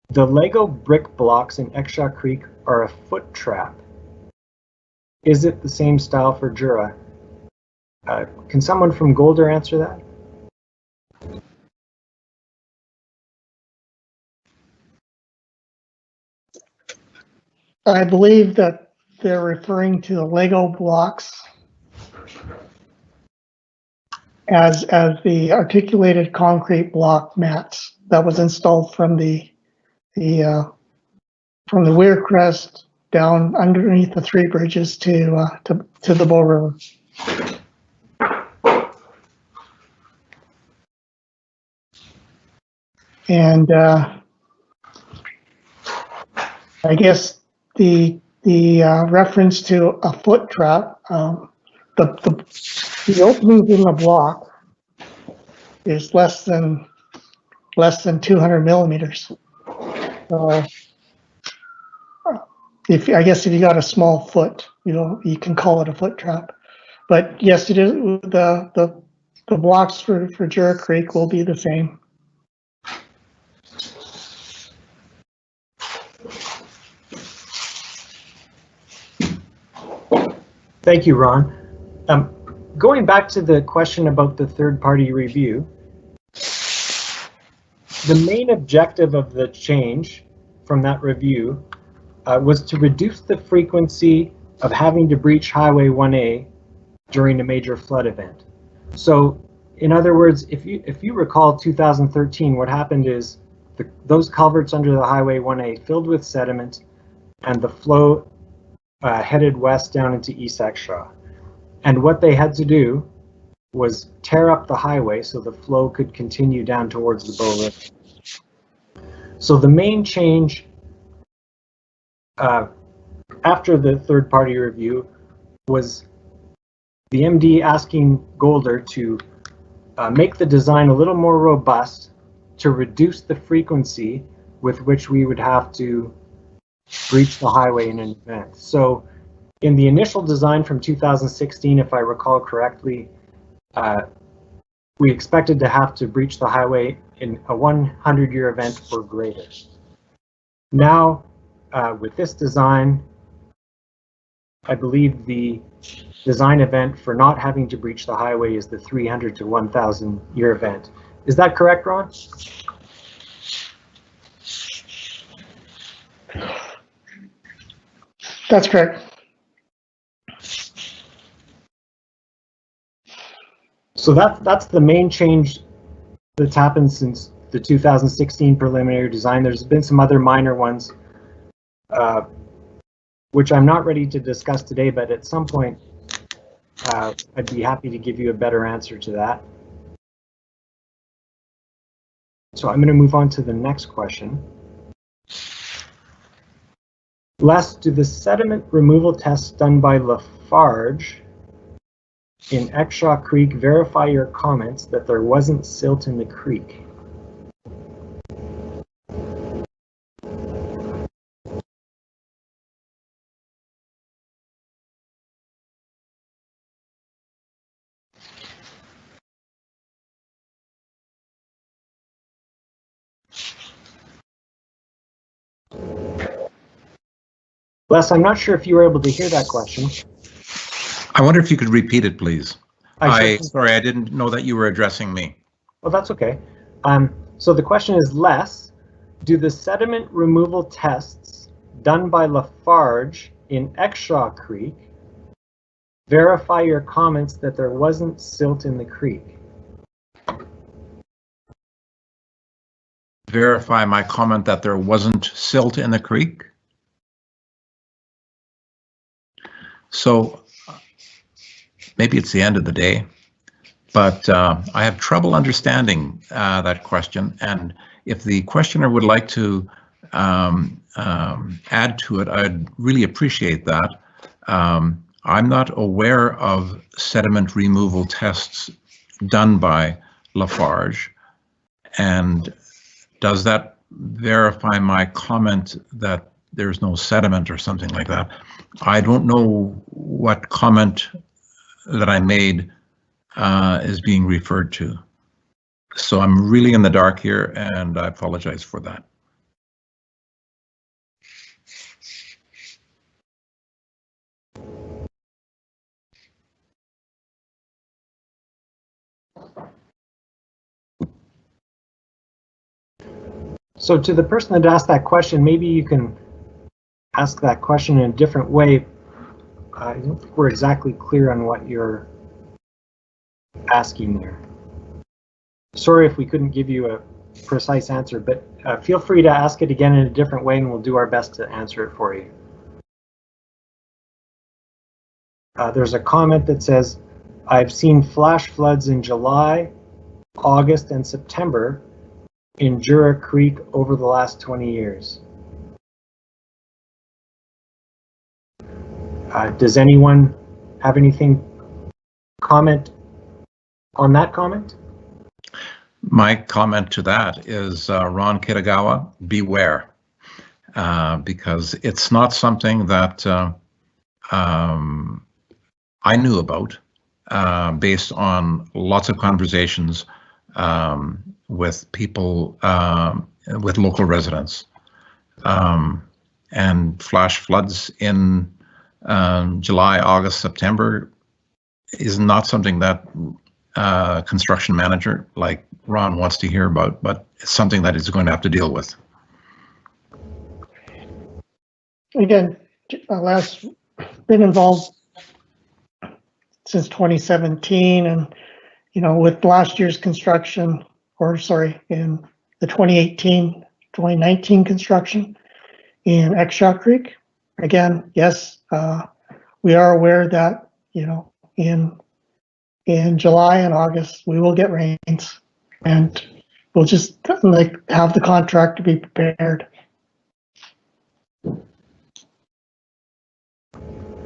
Speaker 2: The Lego brick blocks in Exshaw Creek are a foot trap. Is it the same style for Jura? Can someone from Golder answer that?
Speaker 3: I believe that they're referring to the Lego blocks as the articulated concrete block mats that was installed from the Weir Crest down underneath the 3 bridges to the Bow River. And I guess the reference to a foot trap, the opening in the block is less than 200 millimeters. So I guess if you got a small foot, you can call it a foot trap. But yes, it is the blocks for Jura Creek will be the same.
Speaker 2: Thank you, Ron. Going back to the question about the third-party review, the main objective of the change from that review was to reduce the frequency of having to breach Highway 1A during a major flood event. So, in other words, if you recall 2013, what happened is those culverts under the Highway 1A filled with sediment, and the flow headed west down into East Exshaw. And what they had to do was tear up the highway so the flow could continue down towards the Bow River. So the main change after the third-party review was the MD asking Golder to make the design a little more robust to reduce the frequency with which we would have to breach the highway in an event. So in the initial design from 2016, if I recall correctly, we expected to have to breach the highway in a 100-year event or greater. Now, with this design, I believe the design event for not having to breach the highway is the 300 to 1,000 year event. Is that correct, Ron?
Speaker 3: That's correct.
Speaker 2: So that's the main change that's happened since the 2016 preliminary design. There's been some other minor ones, which I'm not ready to discuss today, but at some point I'd be happy to give you a better answer to that. So I'm going to move on to the next question. Les, do the sediment removal tests done by Lafarge in Exshaw Creek verify your comments that there wasn't silt in the creek? Les, I'm not sure if you were able to hear that question.
Speaker 5: I wonder if you could repeat it, please.
Speaker 2: Sorry,
Speaker 5: I didn't know that you were addressing me.
Speaker 2: Well, that's okay. So the question is, Les, do the sediment removal tests done by Lafarge in Exshaw Creek verify your comments that there wasn't silt in the creek?
Speaker 5: Verify my comment that there wasn't silt in the creek? So maybe it's the end of the day, but I have trouble understanding that question. And if the questioner would like to add to it, I'd really appreciate that. I'm not aware of sediment removal tests done by Lafarge. And does that verify my comment that there's no sediment or something like that? I don't know what comment that I made is being referred to. So I'm really in the dark here, and I apologize for that.
Speaker 2: So to the person that asked that question, maybe you can ask that question in a different way. I don't think we're exactly clear on what you're asking there. Sorry if we couldn't give you a precise answer, but feel free to ask it again in a different way and we'll do our best to answer it for you. There's a comment that says, I've seen flash floods in July, August, and September in Jura Creek over the last 20 years. Does anyone have anything comment on that comment?
Speaker 5: My comment to that is, Ron Kitagawa, beware, because it's not something that I knew about based on lots of conversations with people, with local residents. And flash floods in July, August, September is not something that construction manager like Ron wants to hear about, but it's something that he's going to have to deal with.
Speaker 3: Again, Les, been involved since 2017, and with last year's construction, or sorry, in the 2018-2019 construction in Exshaw Creek. Again, yes, we are aware that in July and August we will get rains, and we'll just have the contract to be prepared.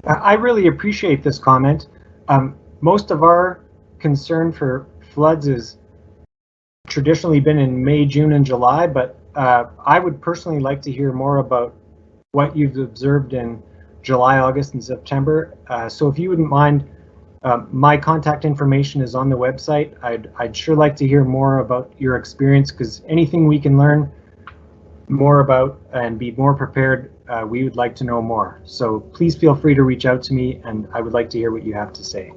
Speaker 2: I really appreciate this comment. Most of our concern for floods has traditionally been in May, June, and July, but I would personally like to hear more about what you've observed in July, August, and September. So if you wouldn't mind, my contact information is on the website. I'd sure like to hear more about your experience, because anything we can learn more about and be more prepared, we would like to know more. So please feel free to reach out to me, and I would like to hear what you have to say.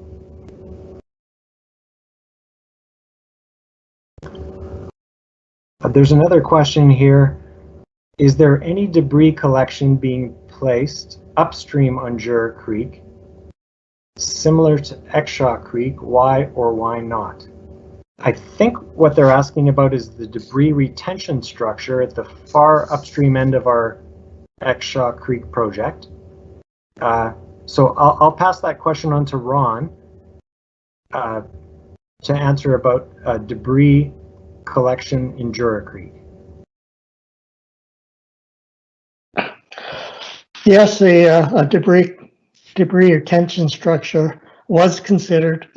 Speaker 2: There's another question here. Is there any debris collection being placed upstream on Jura Creek, similar to Exshaw Creek? Why or why not? I think what they're asking about is the debris retention structure at the far upstream end of our Exshaw Creek project. So I'll pass that question on to Ron to answer about debris collection in Jura Creek.
Speaker 3: Yes, a debris retention structure was considered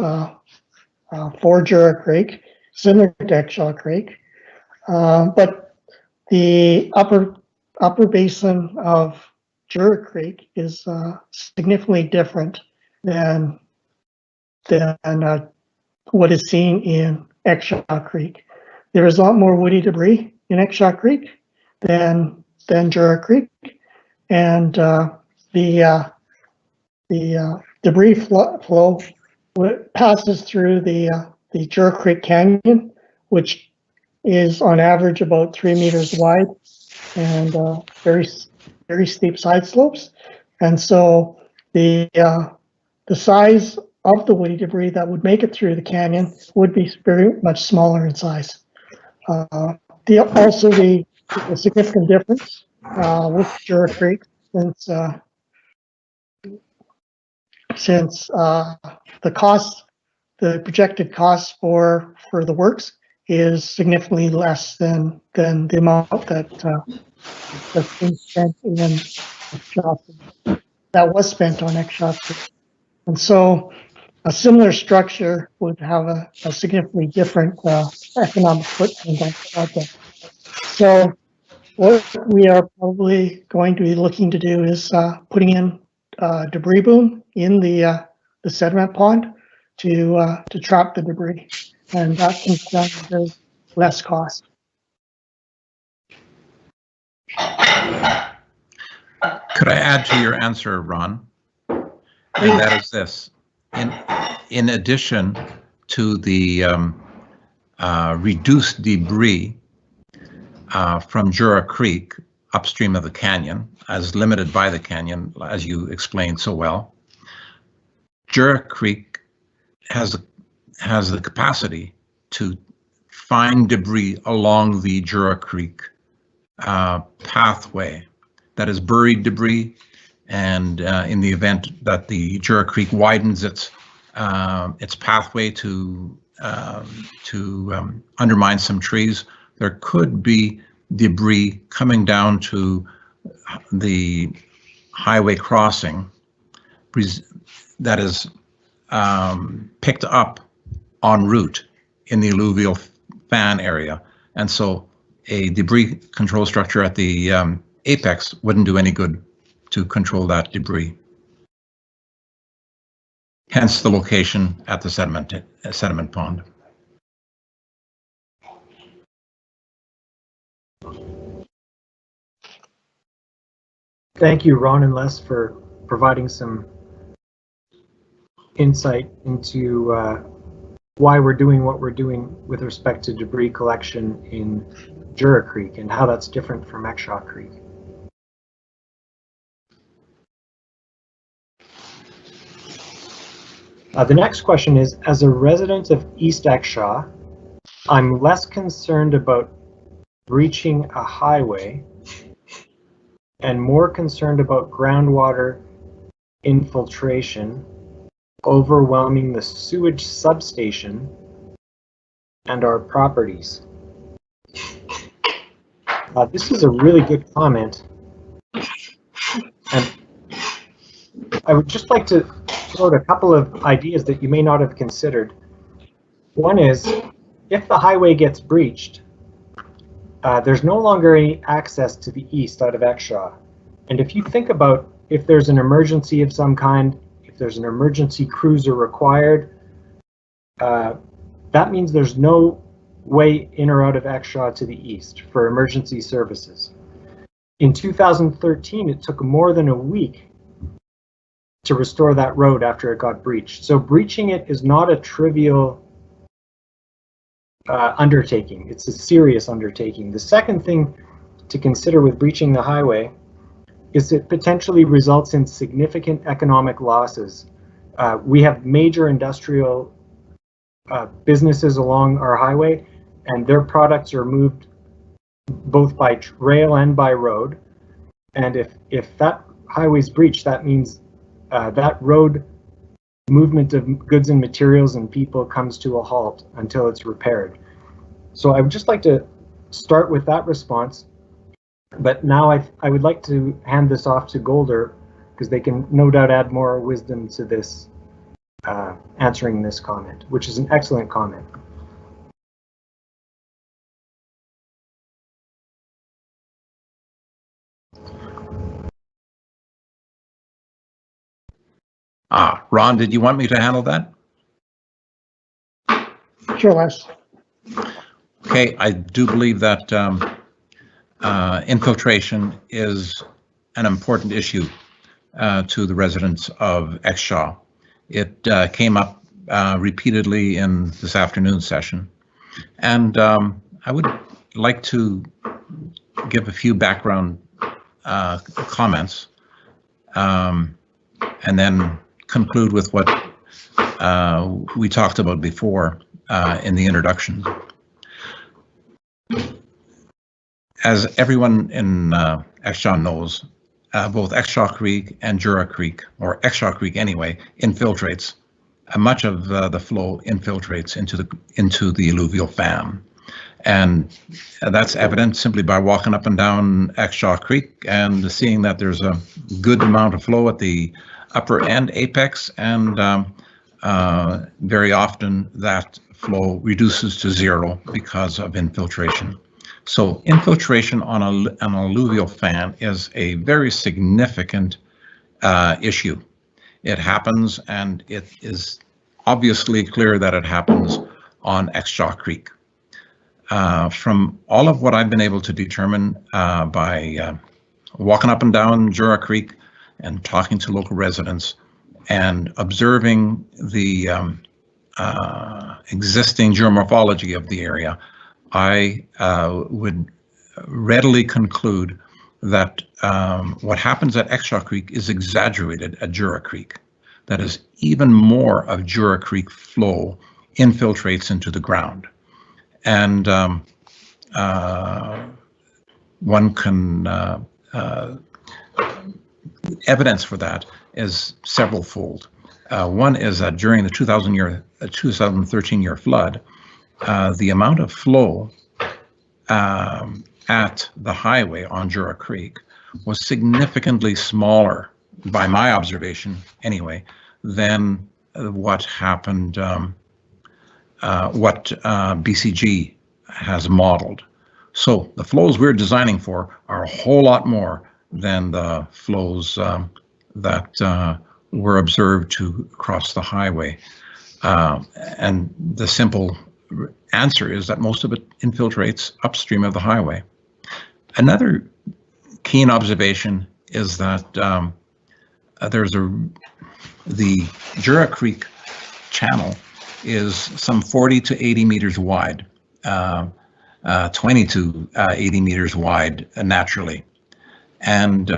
Speaker 3: for Jura Creek, similar to Exshaw Creek, but the upper basin of Jura Creek is significantly different than what is seen in Exshaw Creek. There is a lot more woody debris in Exshaw Creek than Jura Creek, and the debris flow passes through the Jura Creek Canyon, which is on average about 3 meters wide and very steep side slopes. And so the size of the woody debris that would make it through the canyon would be very much smaller in size. Also the significant difference with Jura Creek, since the projected cost for the works is significantly less than the amount that's been spent in Exshaw, that was spent on Exshaw. And so a similar structure would have a significantly different economic footprint on the project. So what we are probably going to be looking to do is putting in debris boom in the sediment pond to trap the debris, and that can be done with less cost.
Speaker 5: Could I add to your answer, Ron? And that is this: in addition to the reduced debris from Jura Creek upstream of the canyon, as limited by the canyon, as you explained so well, Jura Creek has the capacity to find debris along the Jura Creek pathway, that is buried debris And in the event that the Jura Creek widens its pathway to undermine some trees, there could be debris coming down to the highway crossing that is picked up en route in the alluvial fan area. And so a debris control structure at the apex wouldn't do any good to control that debris. Hence the location at the sediment pond.
Speaker 2: Thank you, Ron and Les, for providing some insight into why we're doing what we're doing with respect to debris collection in Jura Creek and how that's different from Exshaw Creek. The next question is, as a resident of East Exshaw, I'm less concerned about breaching a highway and more concerned about groundwater infiltration overwhelming the sewage substation and our properties. This is a really good comment, and I would just like to throw out a couple of ideas that you may not have considered. One is, if the highway gets breached, there's no longer any access to the east out of Exshaw. And if you think about if there's an emergency of some kind, if there's an emergency cruiser required, that means there's no way in or out of Exshaw to the east for emergency services. In 2013, it took more than a week to restore that road after it got breached. So breaching it is not a trivial undertaking. It's a serious undertaking. The second thing to consider with breaching the highway is it potentially results in significant economic losses. We have major industrial businesses along our highway, and their products are moved both by rail and by road. And if that highway's breached, that means that road movement of goods and materials and people comes to a halt until it's repaired. So I would just like to start with that response, but now I would like to hand this off to Golder, because they can no doubt add more wisdom to this, answering this comment, which is an excellent comment.
Speaker 5: Ron, did you want me to handle that?
Speaker 3: Sure, Les.
Speaker 5: Okay, I do believe that infiltration is an important issue to the residents of Exshaw. It came up repeatedly in this afternoon's session, and I would like to give a few background comments and then conclude with what we talked about before in the introduction. As everyone in Exshaw knows, both Exshaw Creek and Jura Creek, or Exshaw Creek anyway, infiltrates. Much of the flow infiltrates into the alluvial fan. And that's evident simply by walking up and down Exshaw Creek and seeing that there's a good amount of flow at the upper end apex, and very often that flow reduces to zero because of infiltration. So infiltration on an alluvial fan is a very significant issue. It happens, and it is obviously clear that it happens on Exshaw Creek. From all of what I've been able to determine by walking up and down Jura Creek and talking to local residents and observing the existing geomorphology of the area, I would readily conclude that what happens at Exshaw Creek is exaggerated at Jura Creek. That is, even more of Jura Creek flow infiltrates into the ground. And one can evidence for that is several-fold. One is that during the 2013 year flood, the amount of flow at the highway on Jura Creek was significantly smaller, by my observation anyway, than what happened, what BCG has modeled. So the flows we're designing for are a whole lot more than the flows that were observed to cross the highway. And the simple answer is that most of it infiltrates upstream of the highway. Another keen observation is that the Jura Creek channel is some 40 to 80 meters wide, 20 to 80 meters wide naturally, and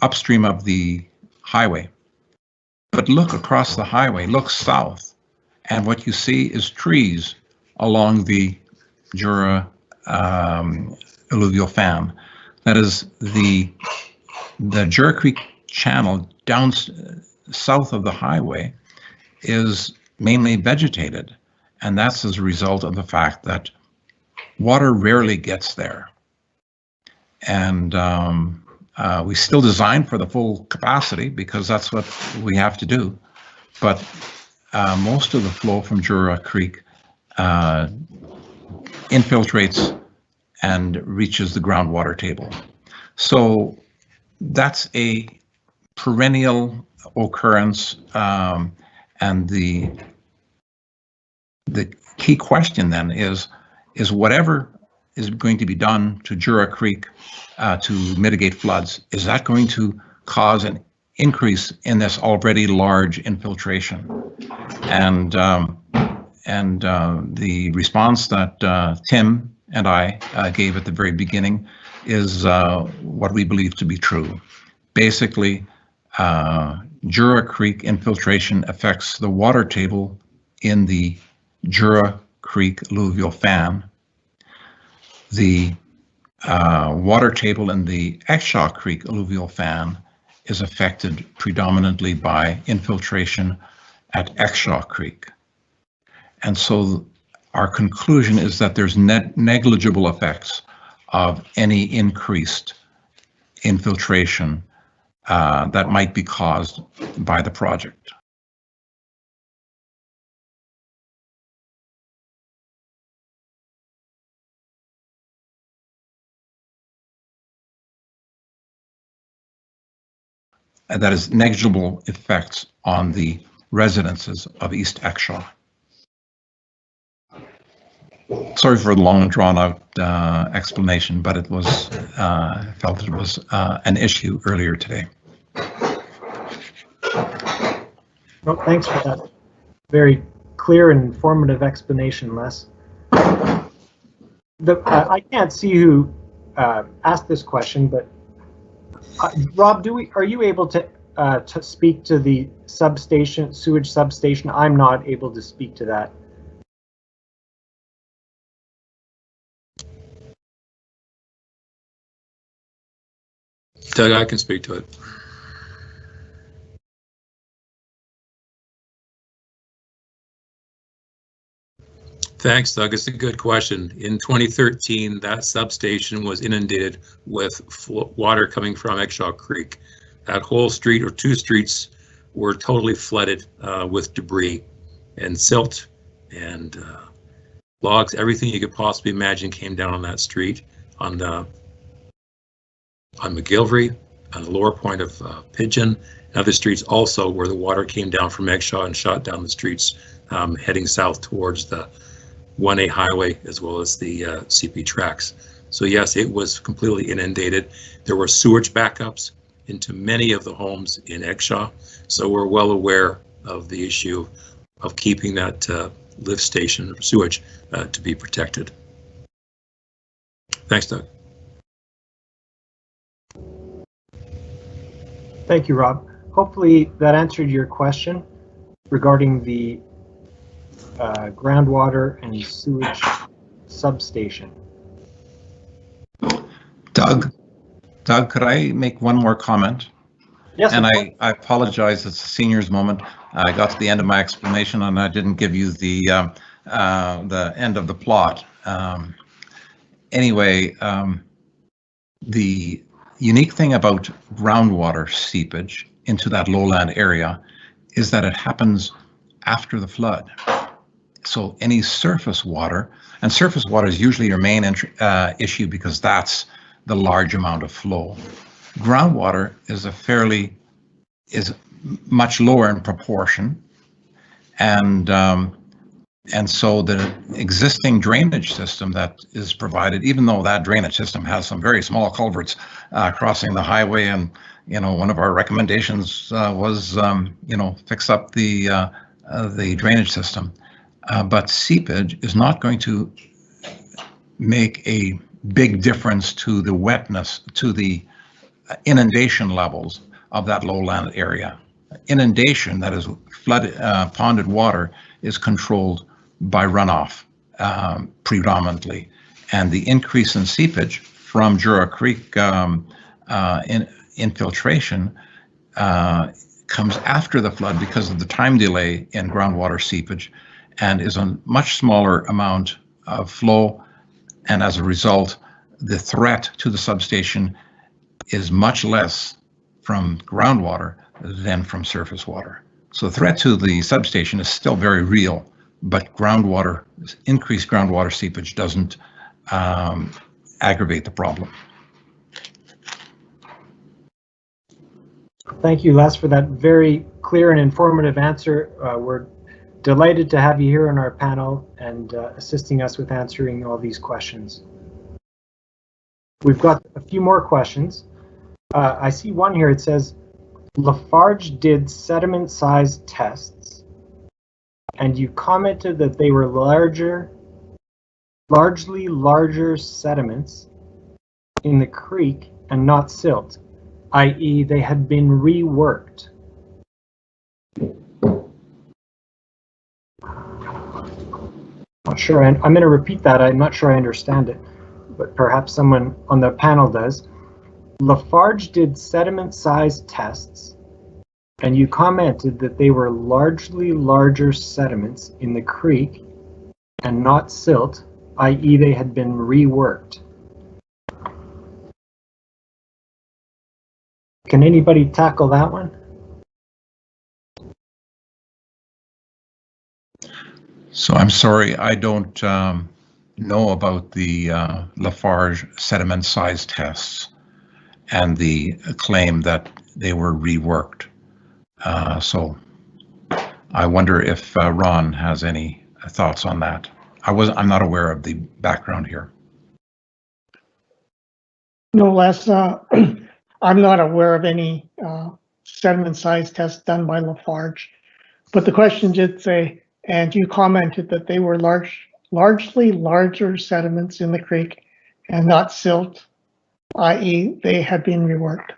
Speaker 5: upstream of the highway. But look across the highway, look south, and what you see is trees along the Jura alluvial fan. That is, the Jura Creek channel down south of the highway is mainly vegetated, and that's as a result of the fact that water rarely gets there. And we still design for the full capacity because that's what we have to do. But most of the flow from Jura Creek infiltrates and reaches the groundwater table. So that's a perennial occurrence, and the key question then is whatever is going to be done to Jura Creek to mitigate floods, is that going to cause an increase in this already large infiltration? And the response that Tim and I gave at the very beginning is what we believe to be true. Basically, Jura Creek infiltration affects the water table in the Jura Creek alluvial fan. The water table in the Exshaw Creek alluvial fan is affected predominantly by infiltration at Exshaw Creek. And so our conclusion is that there's negligible effects of any increased infiltration that might be caused by the project. And that is negligible effects on the residences of East Exshaw. Sorry for the long drawn-out explanation, but it was I felt it was an issue earlier today.
Speaker 2: Well, thanks for that very clear and informative explanation, Les. I can't see who asked this question, but Rob, are you able to speak to the substation, sewage substation? I'm not able to speak to that.
Speaker 7: Doug, I can speak to it. Thanks, Doug. It's a good question. In 2013, that substation was inundated with water coming from Exshaw Creek. That whole street, or two streets, were totally flooded with debris and silt and logs. Everything you could possibly imagine came down on that street, on McGilvery, on the lower point of Pigeon, and other streets also where the water came down from Exshaw and shot down the streets heading south towards the 1A highway as well as the CP tracks. So yes, it was completely inundated. There were sewage backups into many of the homes in Exshaw, so we're well aware of the issue of keeping that lift station or sewage to be protected. Thanks, Doug.
Speaker 2: Thank you, Rob. Hopefully that answered your question regarding the groundwater and sewage substation.
Speaker 5: Doug, could I make one more comment?
Speaker 2: Yes,
Speaker 5: And
Speaker 2: of course.
Speaker 5: I apologize, it's a senior's moment. I got to the end of my explanation and I didn't give you the end of the plot. Anyway, the unique thing about groundwater seepage into that lowland area is that it happens after the flood. So any surface water, and surface water is usually your main issue because that's the large amount of flow. Groundwater is much lower in proportion, and so the existing drainage system that is provided, even though that drainage system has some very small culverts crossing the highway, and one of our recommendations was fix up the drainage system, but seepage is not going to make a big difference to the wetness, to the inundation levels of that lowland area. Inundation, that is flooded, ponded water, is controlled by runoff predominantly, and the increase in seepage from Jura Creek infiltration comes after the flood because of the time delay in groundwater seepage, and is a much smaller amount of flow, and as a result, the threat to the substation is much less from groundwater than from surface water. So the threat to the substation is still very real, but increased groundwater seepage doesn't aggravate the problem.
Speaker 2: Thank you, Les, for that very clear and informative answer. We're delighted to have you here on our panel and assisting us with answering all these questions. We've got a few more questions. I see one here. It says, Lafarge did sediment size tests, and you commented that they were largely larger sediments in the creek and not silt, i.e. they had been reworked. Not sure. I'm going to repeat that. I'm not sure I understand it, but perhaps someone on the panel does. Lafarge did sediment size tests, and you commented that they were largely larger sediments in the creek and not silt, i.e. they had been reworked. Can anybody tackle that one?
Speaker 5: So I'm sorry, I don't know about the Lafarge sediment size tests and the claim that they were reworked. So I wonder if Ron has any thoughts on that. I'm not aware of the background here.
Speaker 3: No, Les, I'm not aware of any sediment size tests done by Lafarge, but the question did say, and you commented that they were largely larger sediments in the creek and not silt, i.e. they had been reworked.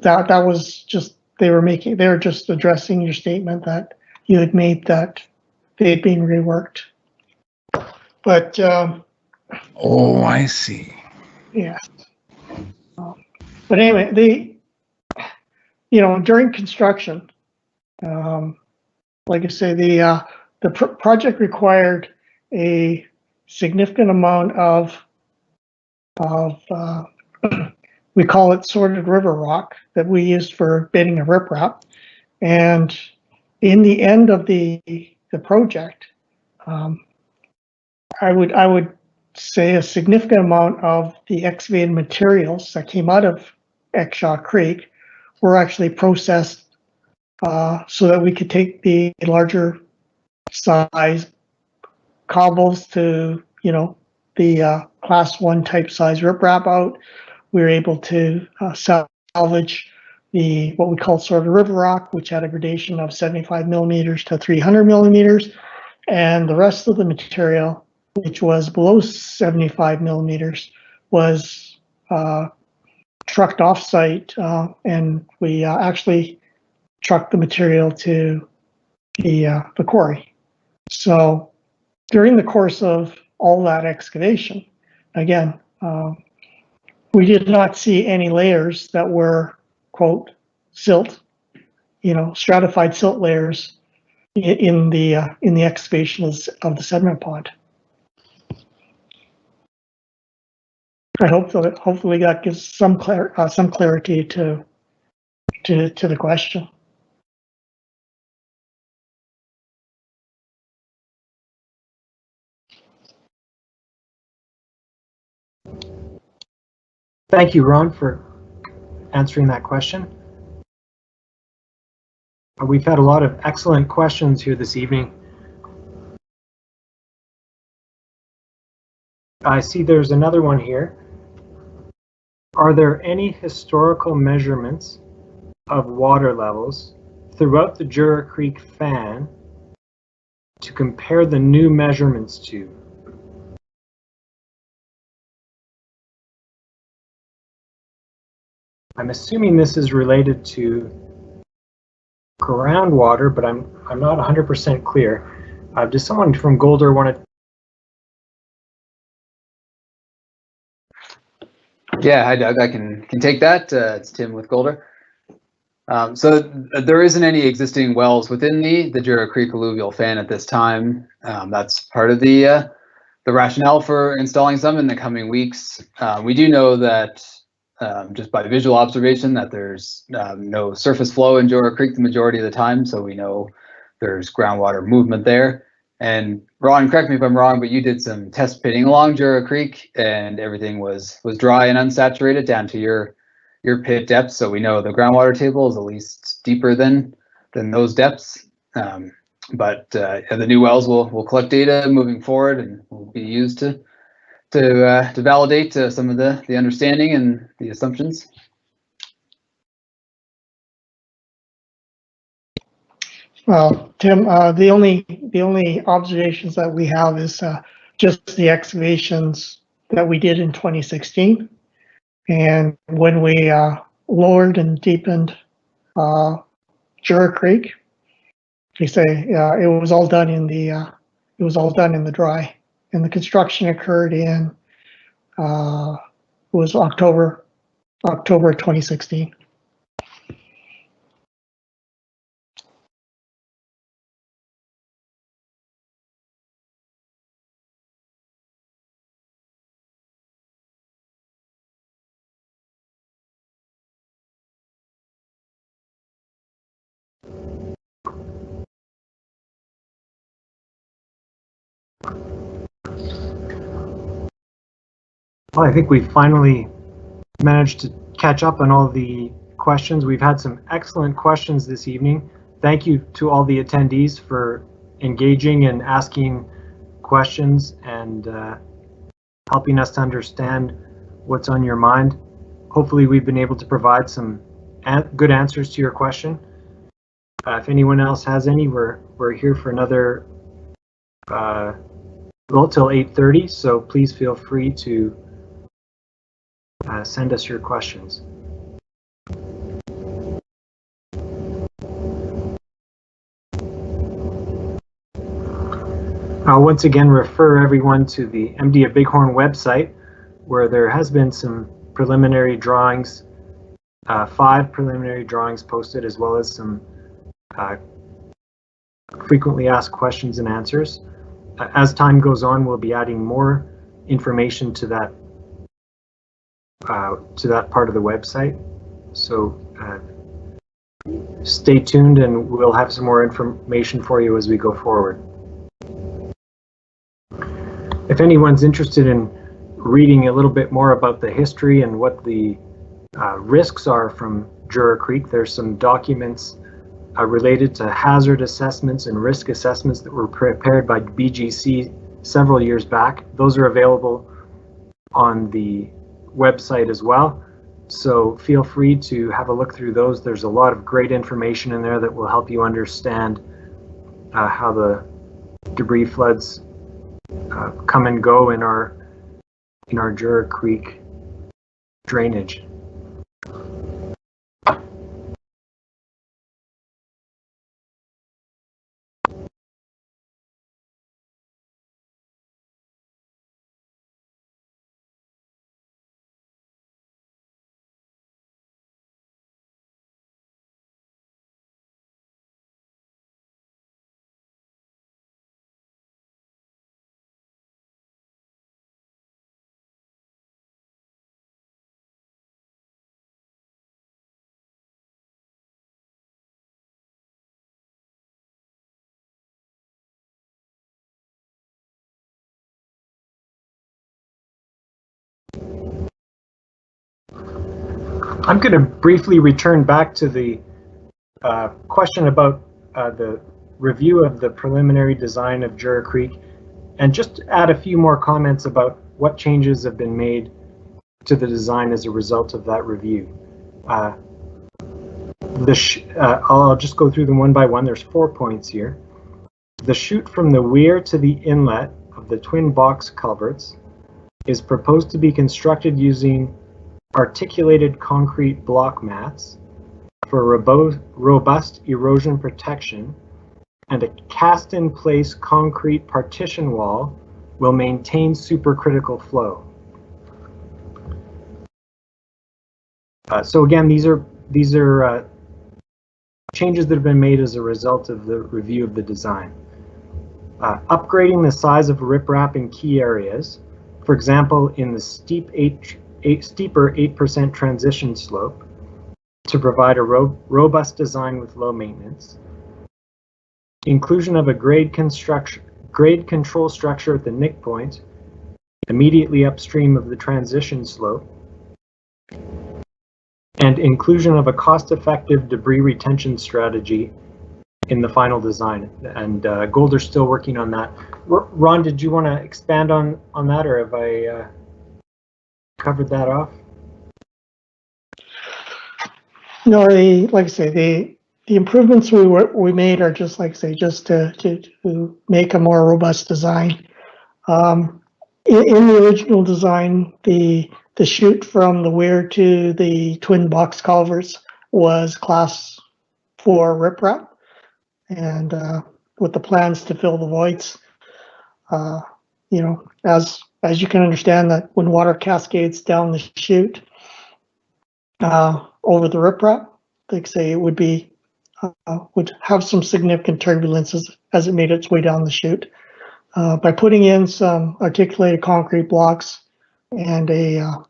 Speaker 3: That was just, they were just addressing your statement that you had made that they had been reworked. But
Speaker 5: oh, I see.
Speaker 3: Yeah. But anyway, during construction, like I say, the project required a significant amount of we call it sorted river rock that we used for bedding of riprap. And in the end of the project, I would say a significant amount of the excavated materials that came out of Exshaw Creek were actually processed so that we could take the larger size cobbles to, the class 1 type size riprap out. We were able to salvage what we call sorted river rock, which had a gradation of 75 millimeters to 300 millimeters, and the rest of the material, which was below 75 millimeters, was trucked off-site, and we actually trucked the material to the quarry. So during the course of all that excavation, again, we did not see any layers that were, quote, silt, stratified silt layers in the excavation of the sediment pond. I hope that hopefully that gives some clarity to the question.
Speaker 2: Thank you, Ron, for answering that question. We've had a lot of excellent questions here this evening. I see there's another one here. Are there any historical measurements of water levels throughout the Jura Creek fan to compare the new measurements to? I'm assuming this is related to groundwater, but I'm not 100% clear. Does someone from Golder want to?
Speaker 4: Yeah, hi Doug, I can take that. It's Tim with Golder. So there isn't any existing wells within the Jura Creek alluvial fan at this time. That's part of the rationale for installing some in the coming weeks. We do know that just by visual observation that there's no surface flow in Jura Creek the majority of the time, so we know there's groundwater movement there. And Ron, correct me if I'm wrong, but you did some test pitting along Jura Creek, and everything was dry and unsaturated down to your pit depth. So we know the groundwater table is at least deeper than those depths. But the new wells will collect data moving forward and will be used to validate some of the understanding and the assumptions.
Speaker 3: Well, Tim, the only observations that we have is just the excavations that we did in 2016, and when we lowered and deepened Jura Creek, they say it was all done in the dry, and the construction occurred in was October 2016.
Speaker 2: Well, I think we finally managed to catch up on all the questions. We've had some excellent questions this evening. Thank you to all the attendees for engaging and asking questions and helping us to understand what's on your mind. Hopefully we've been able to provide some good answers to your question. If anyone else has any, we're here for another till 8:30, so please feel free to send us your questions. I'll once again refer everyone to the MD of Bighorn website, where there has been some preliminary drawings, 5 preliminary drawings posted, as well as some frequently asked questions and answers. As time goes on, we'll be adding more information to that part of the website. So stay tuned, and we'll have some more information for you as we go forward. If anyone's interested in reading a little bit more about the history and what the risks are from Jura Creek, there's some documents related to hazard assessments and risk assessments that were prepared by BGC several years back. Those are available on the website as well, so feel free to have a look through those. There's a lot of great information in there that will help you understand how the debris floods come and go in our Jura Creek drainage. I'm going to briefly return back to the question about the review of the preliminary design of Jura Creek, and just add a few more comments about what changes have been made to the design as a result of that review. I'll just go through them one by one. There's 4 points here. The chute from the weir to the inlet of the twin box culverts is proposed to be constructed using articulated concrete block mats for robust erosion protection, and a cast-in-place concrete partition wall will maintain supercritical flow. So again, these are changes that have been made as a result of the review of the design. Upgrading the size of riprap in key areas, for example, in the steeper 8% transition slope, to provide a robust design with low maintenance. Inclusion of a grade control structure at the nick point, immediately upstream of the transition slope, and inclusion of a cost-effective debris retention strategy in the final design. And Golder's still working on that. Ron, did you want to expand on that, or have I covered that off?
Speaker 3: No, like I say, the improvements we made are just like I say, just to make a more robust design. In the original design, the chute from the weir to the twin box culverts was class 4 riprap, and with the plans to fill the voids, you know, as you can understand, that when water cascades down the chute over the riprap, like say, it would have some significant turbulence as it made its way down the chute. By putting in some articulated concrete blocks and a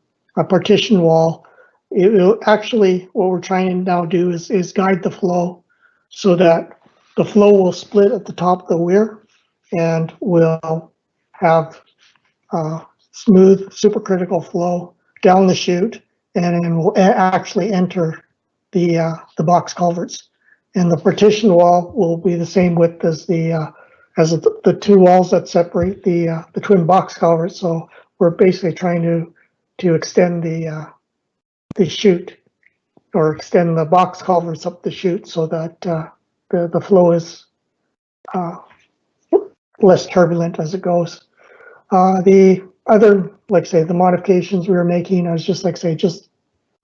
Speaker 3: partition wall, it will actually, what we're trying to now do is guide the flow so that the flow will split at the top of the weir and will have smooth supercritical flow down the chute, and then will actually enter the box culverts. And the partition wall will be the same width as the two walls that separate the twin box culverts. So we're basically trying to extend the chute, or extend the box culverts up the chute, so that the flow is less turbulent as it goes. The other, like say, the modifications we were making, I was just like say, just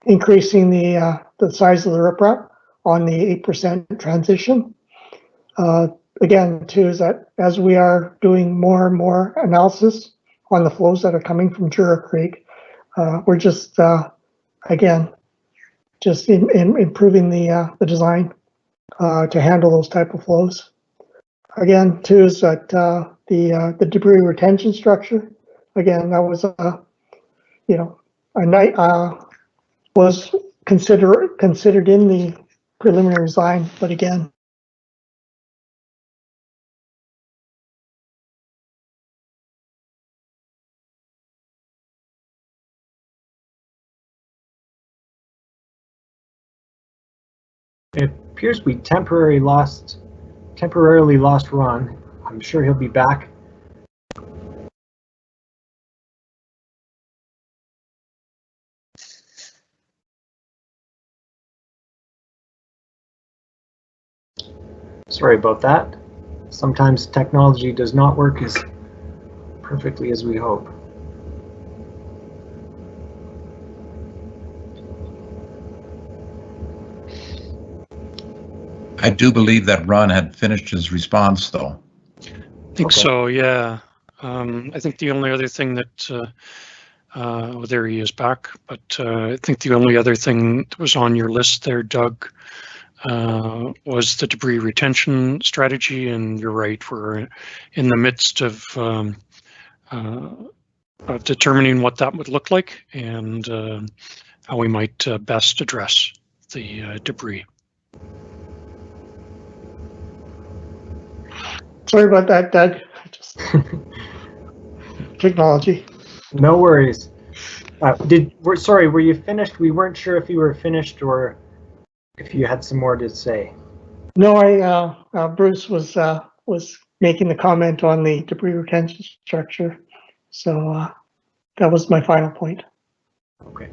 Speaker 3: increasing the size of the riprap on the 8% transition. Again, too, is that as we are doing more and more analysis on the flows that are coming from Jura Creek, we're just again just improving the design to handle those type of flows. Again, too, is that the debris retention structure. Again, that was you know, was considered in the preliminary design, but again,
Speaker 2: it appears we temporarily lost Ron. I'm sure he'll be back. Sorry about that. Sometimes technology does not work as perfectly as we hope.
Speaker 5: I do believe that Ron had finished his response, though.
Speaker 6: I think so, yeah. I think the only other thing that, oh, there he is back, but I think the only other thing that was on your list there, Doug, was the debris retention strategy, and you're right, we're in the midst of determining what that would look like and how we might best address the debris.
Speaker 3: sorry about that, Doug. Just technology.
Speaker 2: No worries. Sorry, were you finished? We weren't sure if you were finished or if you had some more to say.
Speaker 3: No, Bruce was making the comment on the debris retention structure. So that was my final point.
Speaker 2: Okay.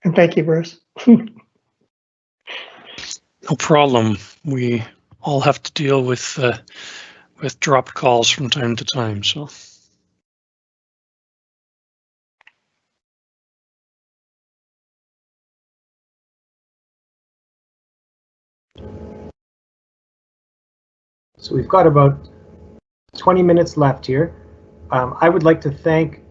Speaker 3: And thank you, Bruce.
Speaker 6: No problem. We all have to deal with dropped calls from time to time. So.
Speaker 2: So we've got about 20 minutes left here. I would like to thank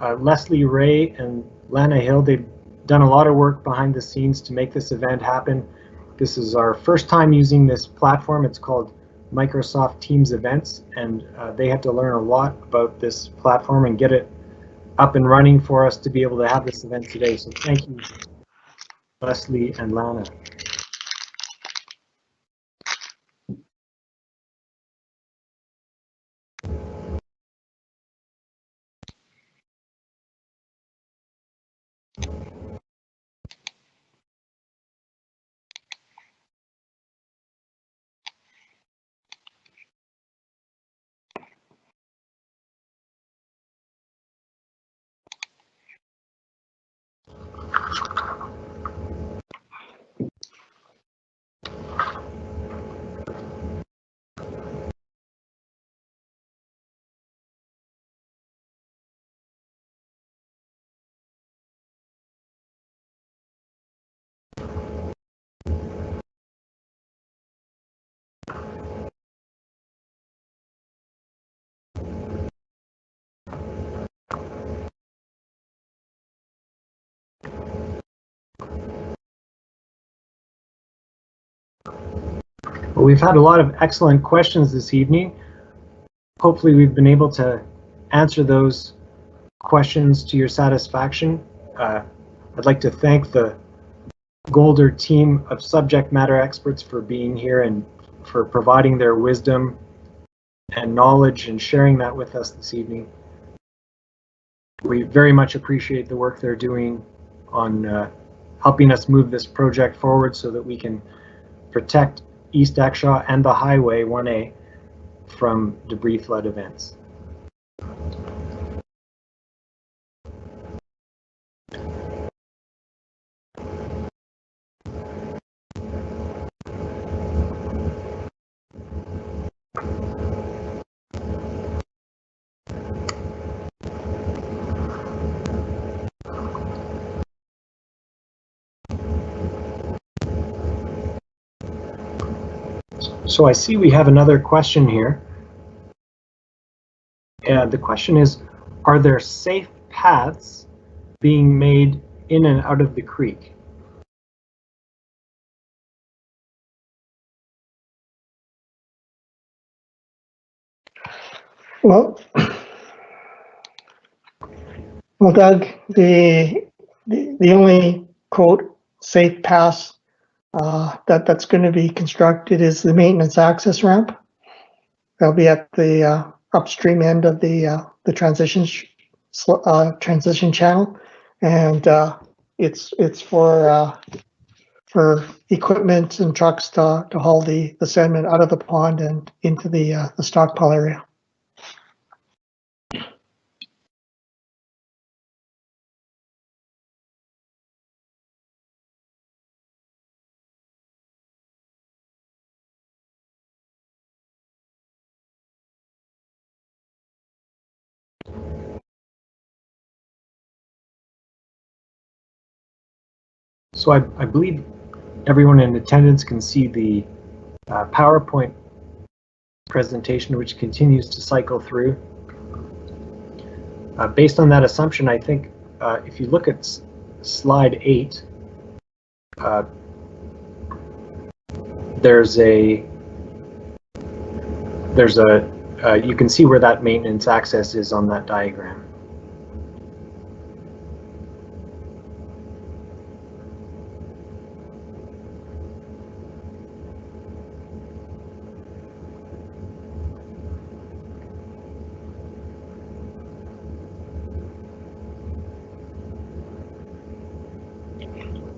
Speaker 2: Leslie Ray and Lana Hill. They've done a lot of work behind the scenes to make this event happen. This is our first time using this platform. It's called Microsoft Teams Events, and they had to learn a lot about this platform and get it up and running for us to be able to have this event today. So thank you, Leslie and Lana. Well, we've had a lot of excellent questions this evening. Hopefully we've been able to answer those questions to your satisfaction. I'd like to thank the Golder team of subject matter experts for being here and for providing their wisdom and knowledge and sharing that with us this evening. We very much appreciate the work they're doing on helping us move this project forward so that we can protect East Exshaw and the Highway 1A from debris flood events. So I see we have another question here. The question is, are there safe paths being made in and out of the creek?
Speaker 3: Well, Doug, the only quote safe pass that's going to be constructed is the maintenance access ramp. That'll be at the upstream end of the transition channel, and it's for equipment and trucks to haul the sediment out of the pond and into the stockpile area.
Speaker 2: So I believe everyone in attendance can see the PowerPoint presentation, which continues to cycle through. Based on that assumption, I think if you look at slide 8, you can see where that maintenance access is on that diagram.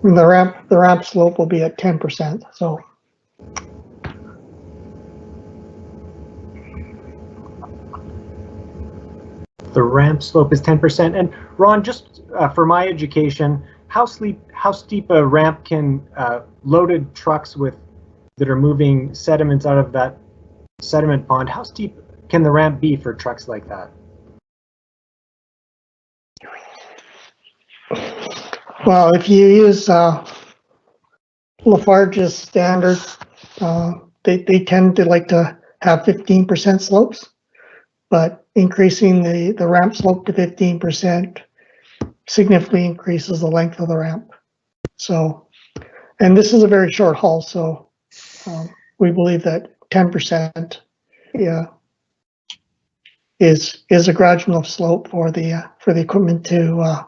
Speaker 3: And the ramp slope will be at 10%. So
Speaker 2: the ramp slope is 10%. And Ron, just for my education, how steep a ramp can loaded trucks that are moving sediments out of that sediment pond, how steep can the ramp be for trucks like that?
Speaker 3: well, if you use Lafarge's standard, they tend to like to have 15% slopes, but increasing the ramp slope to 15% significantly increases the length of the ramp. So, and this is a very short haul, so we believe that 10% is a gradual enough slope for the equipment to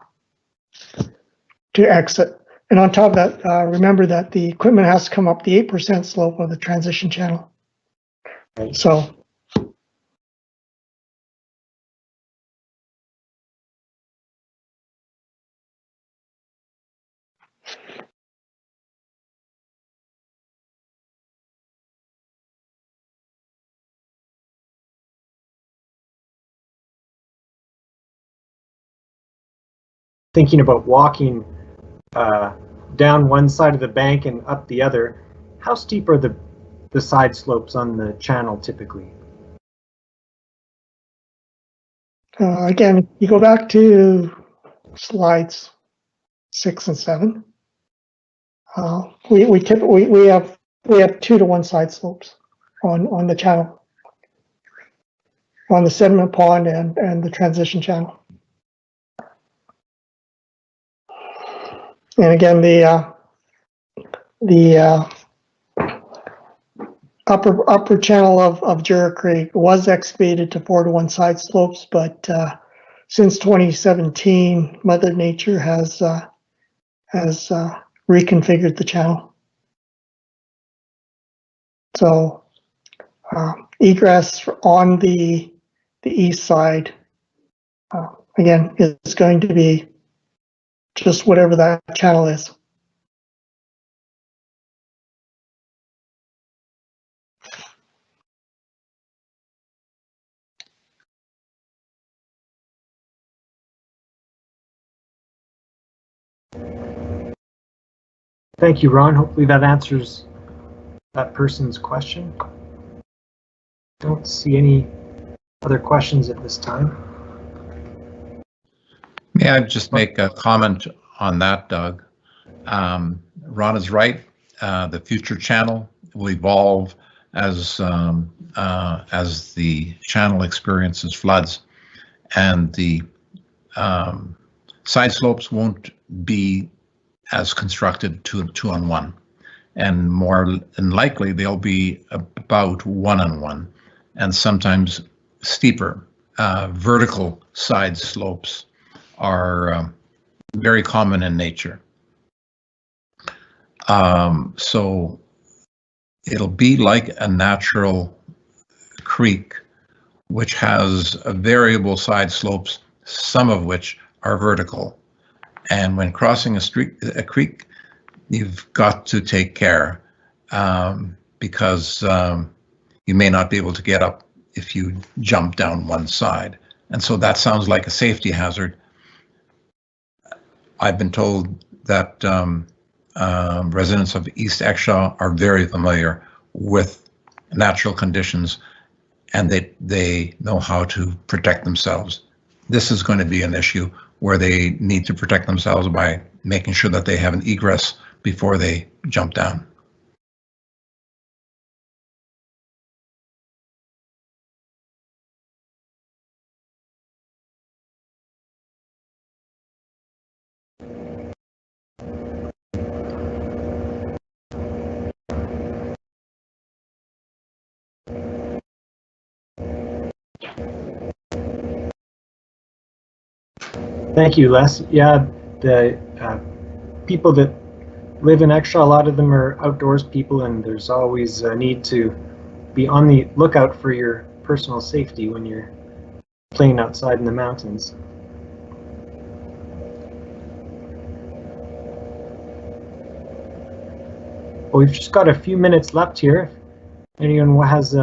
Speaker 3: exit. And on top of that, remember that the equipment has to come up the 8% slope of the transition channel. So
Speaker 2: thinking about walking down one side of the bank and up the other, how steep are the side slopes on the channel typically?
Speaker 3: again, you go back to slides 6 and 7. We have 2 to 1 side slopes on the channel, on the sediment pond and the transition channel. And again, the upper channel of Jura Creek was excavated to 4 to 1 side slopes, but since 2017, Mother Nature has reconfigured the channel. So egress on the east side, again, is going to be just whatever that channel is.
Speaker 2: Thank you, Ron. Hopefully that answers that person's question. Don't see any other questions at this time.
Speaker 5: May I just make a comment on that, Doug? Ron is right. The future channel will evolve as the channel experiences floods, and the side slopes won't be as constructed 2-on-1, and more than likely they'll be about 1-on-1, and sometimes steeper. Vertical side slopes are very common in nature. So it'll be like a natural creek, which has variable side slopes, some of which are vertical. And when crossing a creek, you've got to take care because you may not be able to get up if you jump down one side. And so that sounds like a safety hazard. I've been told that residents of East Exshaw are very familiar with natural conditions, and they know how to protect themselves. This is going to be an issue where they need to protect themselves by making sure that they have an egress before they jump down.
Speaker 2: Thank you, Les. Yeah, the people that live in Exshaw, a lot of them are outdoors people, and there's always a need to be on the lookout for your personal safety when you're playing outside in the mountains. Well, we've just got a few minutes left here. If anyone has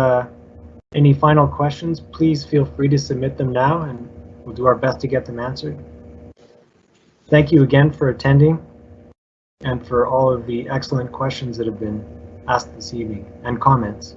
Speaker 2: any final questions, please feel free to submit them now, and we'll do our best to get them answered. Thank you again for attending and for all of the excellent questions that have been asked this evening and comments.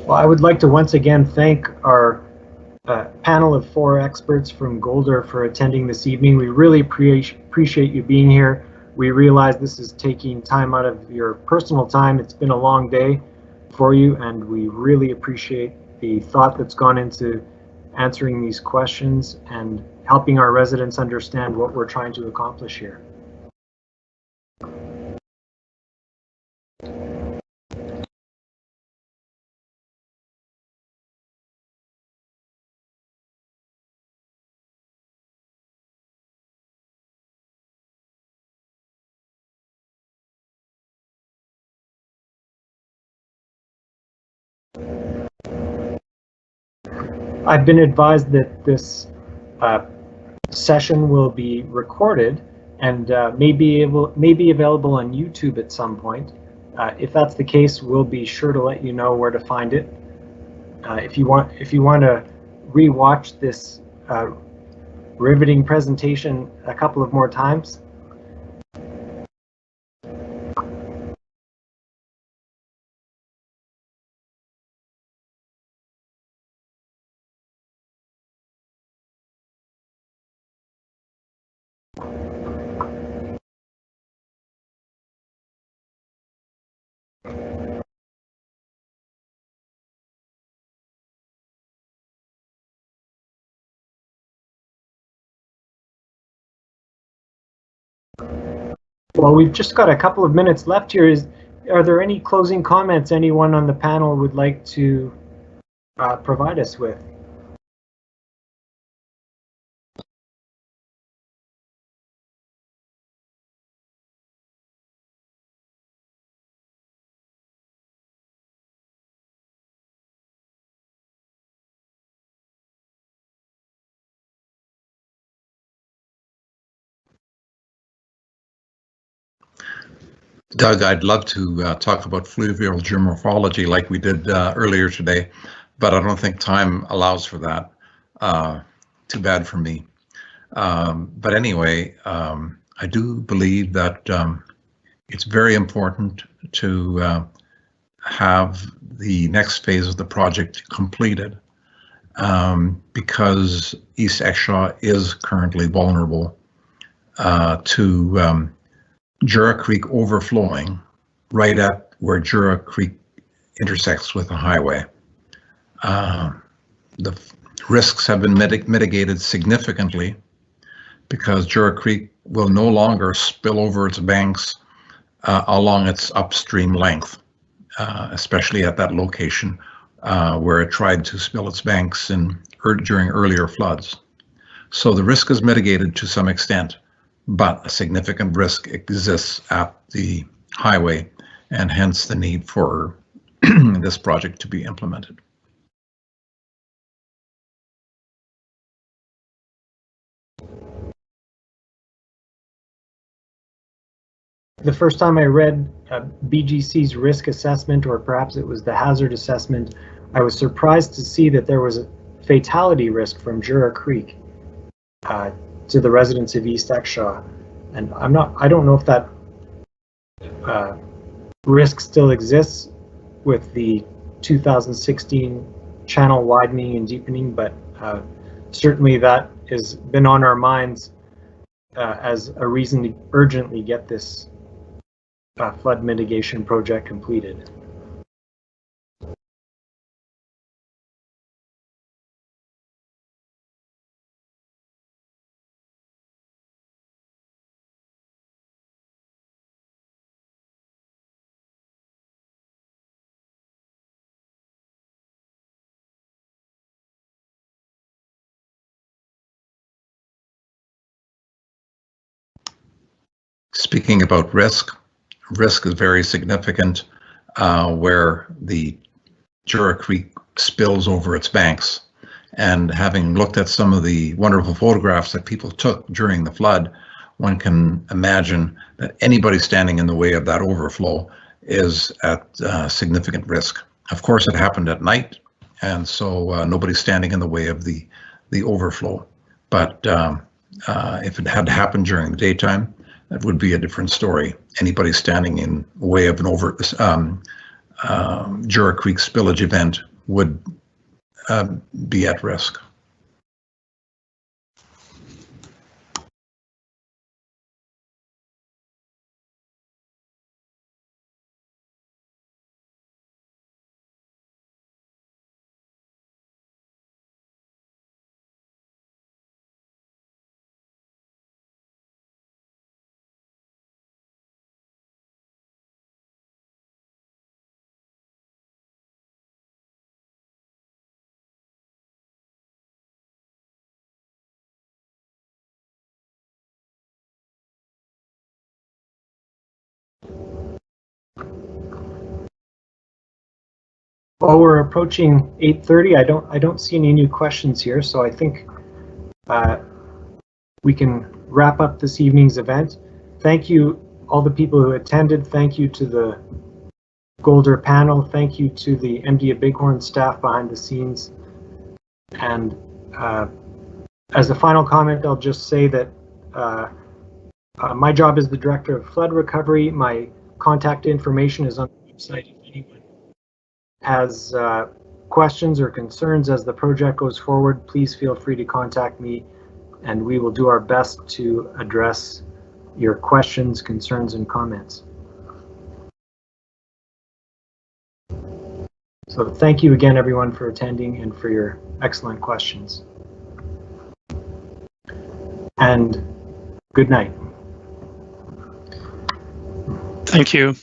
Speaker 2: Well, I would like to once again thank our panel of 4 experts from Golder for attending this evening. We really appreciate you being here. We realize this is taking time out of your personal time. It's been a long day for you, and we really appreciate the thought that's gone into answering these questions and helping our residents understand what we're trying to accomplish here. I've been advised that this session will be recorded and may be available on YouTube at some point. If that's the case, we'll be sure to let you know where to find it. If you want to re-watch this riveting presentation a couple of more times, well, we've just got a couple of minutes left here. Are there any closing comments anyone on the panel would like to provide us with?
Speaker 5: Doug, I'd love to talk about fluvial geomorphology like we did earlier today, but I don't think time allows for that. Too bad for me. But anyway, I do believe that it's very important to have the next phase of the project completed because East Exshaw is currently vulnerable to Jura Creek overflowing right at where Jura Creek intersects with the highway. The risks have been mitigated significantly because Jura Creek will no longer spill over its banks along its upstream length, especially at that location where it tried to spill its banks during earlier floods. So the risk is mitigated to some extent, but a significant risk exists at the highway, and hence the need for this project to be implemented.
Speaker 2: The first time I read BGC's risk assessment, or perhaps it was the hazard assessment, I was surprised to see that there was a fatality risk from Jura Creek to the residents of East Exshaw, and I don't know if that risk still exists with the 2016 channel widening and deepening, but certainly that has been on our minds as a reason to urgently get this flood mitigation project completed.
Speaker 5: Speaking about risk is very significant where the Jura Creek spills over its banks. And having looked at some of the wonderful photographs that people took during the flood, one can imagine that anybody standing in the way of that overflow is at significant risk. Of course, it happened at night, and so nobody's standing in the way of the overflow. But if it had happened during the daytime, that would be a different story. Anybody standing in the way of an Jura Creek spillage event would be at risk.
Speaker 2: Well, we're approaching 8:30. I don't see any new questions here, so I think we can wrap up this evening's event. Thank you, all the people who attended. Thank you to the Golder panel. Thank you to the MD of Bighorn staff behind the scenes. And as a final comment, I'll just say that my job is the Director of Flood Recovery. My contact information is on the website if anyone has questions or concerns as the project goes forward. Please feel free to contact me, and we will do our best to address your questions, concerns, and comments. So thank you again, everyone, for attending and for your excellent questions. And good night.
Speaker 6: Thank you.